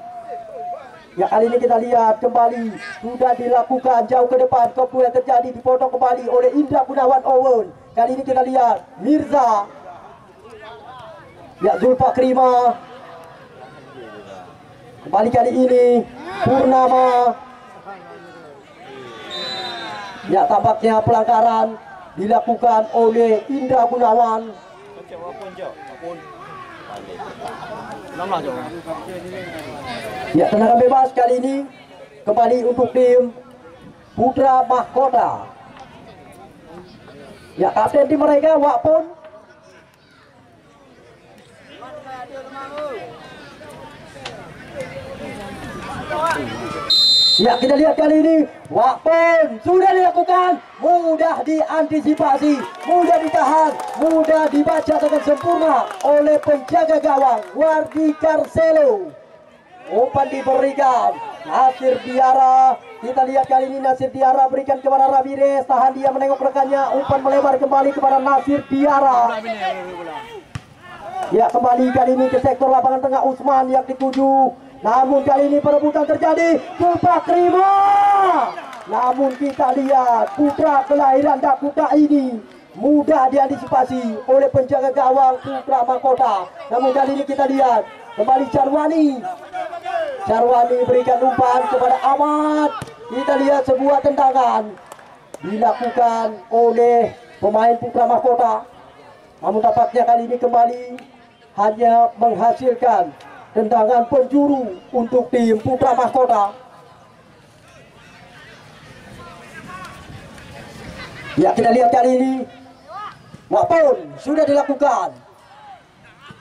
Ya, kali ini kita lihat kembali sudah dilakukan jauh ke depan. Kemudian terjadi dipotong kembali oleh Indra Gunawan Owen. Kali ini kita lihat Mirza. Ya, Zulfakrima. Kembali kali ini Purnama. Ya, tampaknya pelanggaran dilakukan oleh Indra Gunawan. Ya, tendangan bebas kali ini kembali untuk tim Putra Mahkota. Ya, kapten tim mereka Wakpun. Ya, kita lihat kali ini Wakpon sudah dilakukan, mudah diantisipasi, mudah ditahan, mudah dibaca dengan sempurna oleh penjaga gawang Wardi Carcelo. Umpan diberikan Nasir Diarra. Kita lihat kali ini Nasir Diarra berikan kepada Ramirez, tahan dia menengok rekannya, umpan melebar kembali kepada Nasir Diarra. Ya, kembali kali ini ke sektor lapangan tengah Usman yang dituju. Namun kali ini perebutan terjadi, Zulfa Prima. Namun kita lihat putra kelahiran Dakuta ini mudah diantisipasi oleh penjaga gawang Putra Mahkota. Namun kali ini kita lihat kembali Carwani. Carwani berikan umpan kepada Ahmad. Kita lihat sebuah tendangan dilakukan oleh pemain Putra Mahkota. Namun tampaknya kali ini kembali hanya menghasilkan tendangan penjuru untuk tim Putra Mahkota. Ya, kita lihat kali ini Wakpon sudah dilakukan.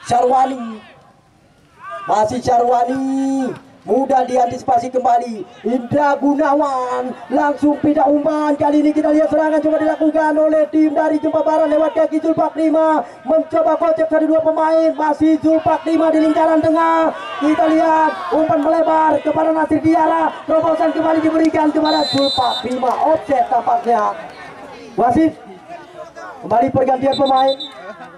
Carwani, masih Carwani, mudah diantisipasi kembali. Indra Gunawan langsung pindah umpan. Kali ini kita lihat serangan coba dilakukan oleh tim dari Jempa Barat lewat kaki Zulfa Prima, mencoba kocek dari dua pemain. Masih Zulfa Prima di lingkaran tengah. Kita lihat umpan melebar kepada Nasir Diarra, terobosan kembali diberikan kepada Zulfa Prima. Offset tampaknya. Wasit kembali pergantian pemain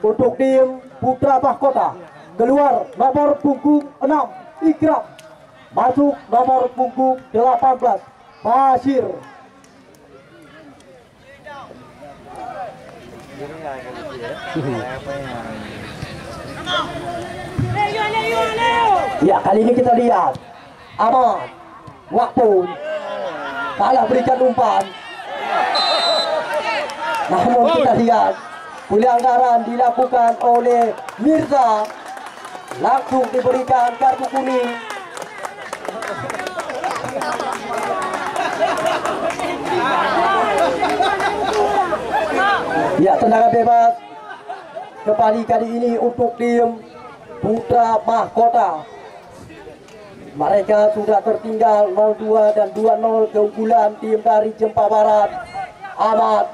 untuk tim Putra Mahkota. Keluar nomor punggung 6 Ikram, masuk nomor punggung 18 Basir. Ya, kali ini kita lihat Ahmad Wakpon salah berikan umpan. Namun kita lihat pelanggaran dilakukan oleh Mirza, langsung diberikan kartu kuning. Ya, tendangan bebas kembali kali ini untuk tim Putra Mahkota. Mereka sudah tertinggal 0-2 dan 2-0 keunggulan tim dari Jempa Barat. Ahmad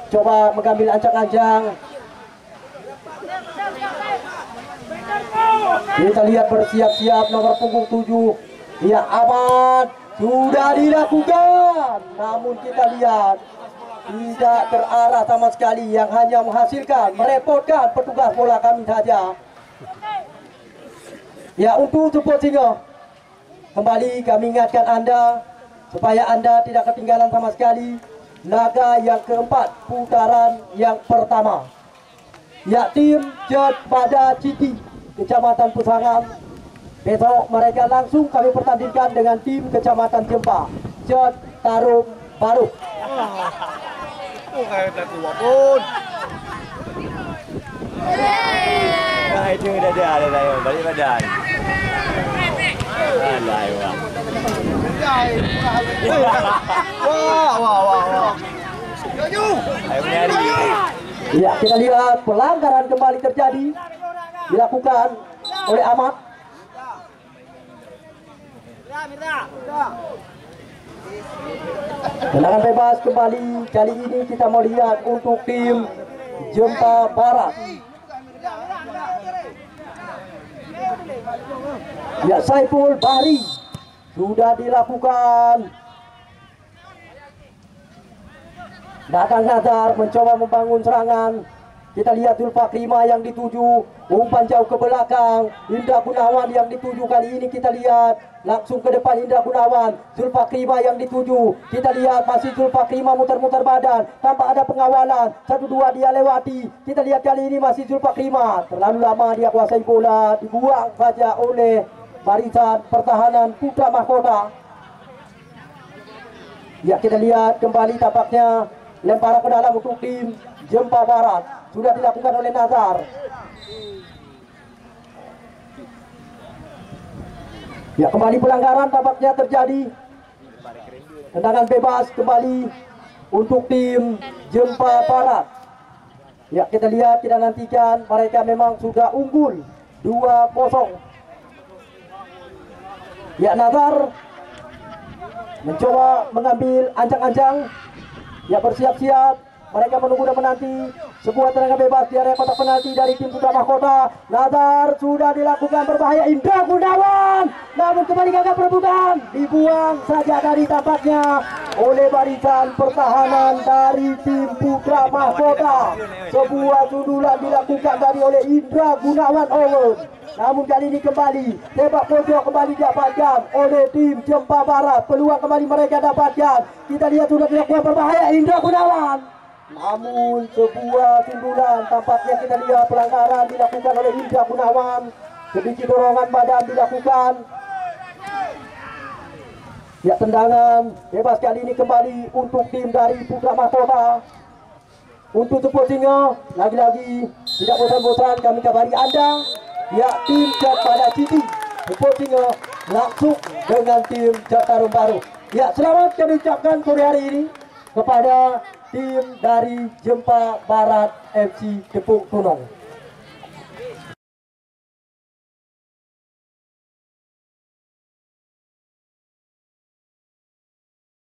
coba mengambil ancang-ancang. Kita lihat bersiap-siap nomor punggung 7. Ya, Ahmad sudah dilakukan. Namun kita lihat tidak terarah sama sekali, yang hanya menghasilkan merepotkan petugas bola kami saja. Ya, untuk support singa, kembali kami ingatkan Anda supaya Anda tidak ketinggalan sama sekali laga yang keempat putaran yang pertama. Ya, tim Jet Pada Citi Kecamatan Pusangan, besok mereka langsung kami pertandingkan dengan tim Kecamatan Jempa Jet Tarum Baru. Kayak tak tua pun. Nah, itu udah ada tayo, balik badan. Alay, wah. Wah. Ayo nyari. Ya, kita lihat pelanggaran kembali terjadi dilakukan oleh Ahmad. Tendangan bebas kembali kali ini kita mau lihat untuk tim Jempa Barat. Ya, Saiful Bahri sudah dilakukan. Dadang Nazar mencoba membangun serangan. Kita lihat Zulfa Prima yang dituju, umpan jauh ke belakang. Indra Gunawan yang dituju kali ini kita lihat langsung ke depan Indra Gunawan. Zulfa Prima yang dituju. Kita lihat masih Zulfa Prima muter-muter badan. Tanpa ada pengawalan. 1-2 dia lewati. Kita lihat kali ini masih Zulfa Prima. Terlalu lama dia kuasai bola. Dibuang saja oleh barisan pertahanan Putra Mahkota. Ya, kita lihat kembali tampaknya lemparan ke dalam untuk tim Jempa Barat. Sudah dilakukan oleh Nazar. Ya, kembali pelanggaran tampaknya terjadi. Tendangan bebas kembali untuk tim Jempa Barat. Ya, kita lihat, kita nantikan mereka memang sudah unggul 2-0. Ya, Nazar mencoba mengambil ancang-ancang. Ya, bersiap-siap. Mereka menunggu dan menanti sebuah tendangan bebas di area kotak penalti dari tim Putra Mahkota. Nazar sudah dilakukan berbahaya. Indra Gunawan, namun kembali gagal perebutan, dibuang saja dari tampaknya oleh barisan pertahanan dari tim Putra Mahkota. Sebuah sundulan dilakukan tadi oleh Indra Gunawan Owen. Namun kali ini kembali tembak pojok kembali didapatkan oleh tim Jempa Barat. Peluang kembali mereka dapatkan. Kita lihat sudah dilakukan berbahaya Indra Gunawan. Namun sebuah sundulan, tampaknya kita lihat pelanggaran dilakukan oleh Indra Gunawan. Sedikit dorongan badan dilakukan. Ya, tendangan bebas kali ini kembali untuk tim dari Putra Mahkota. Untuk Cepot Singa, lagi-lagi tidak bosan-bosan kami kabari Anda. Ya, tim Pada Citi Cepot Singa langsung dengan tim Tarum Baru. Ya, selamat kami ucapkan sore hari ini kepada tim dari Jempa Barat FC Tepung Tunong.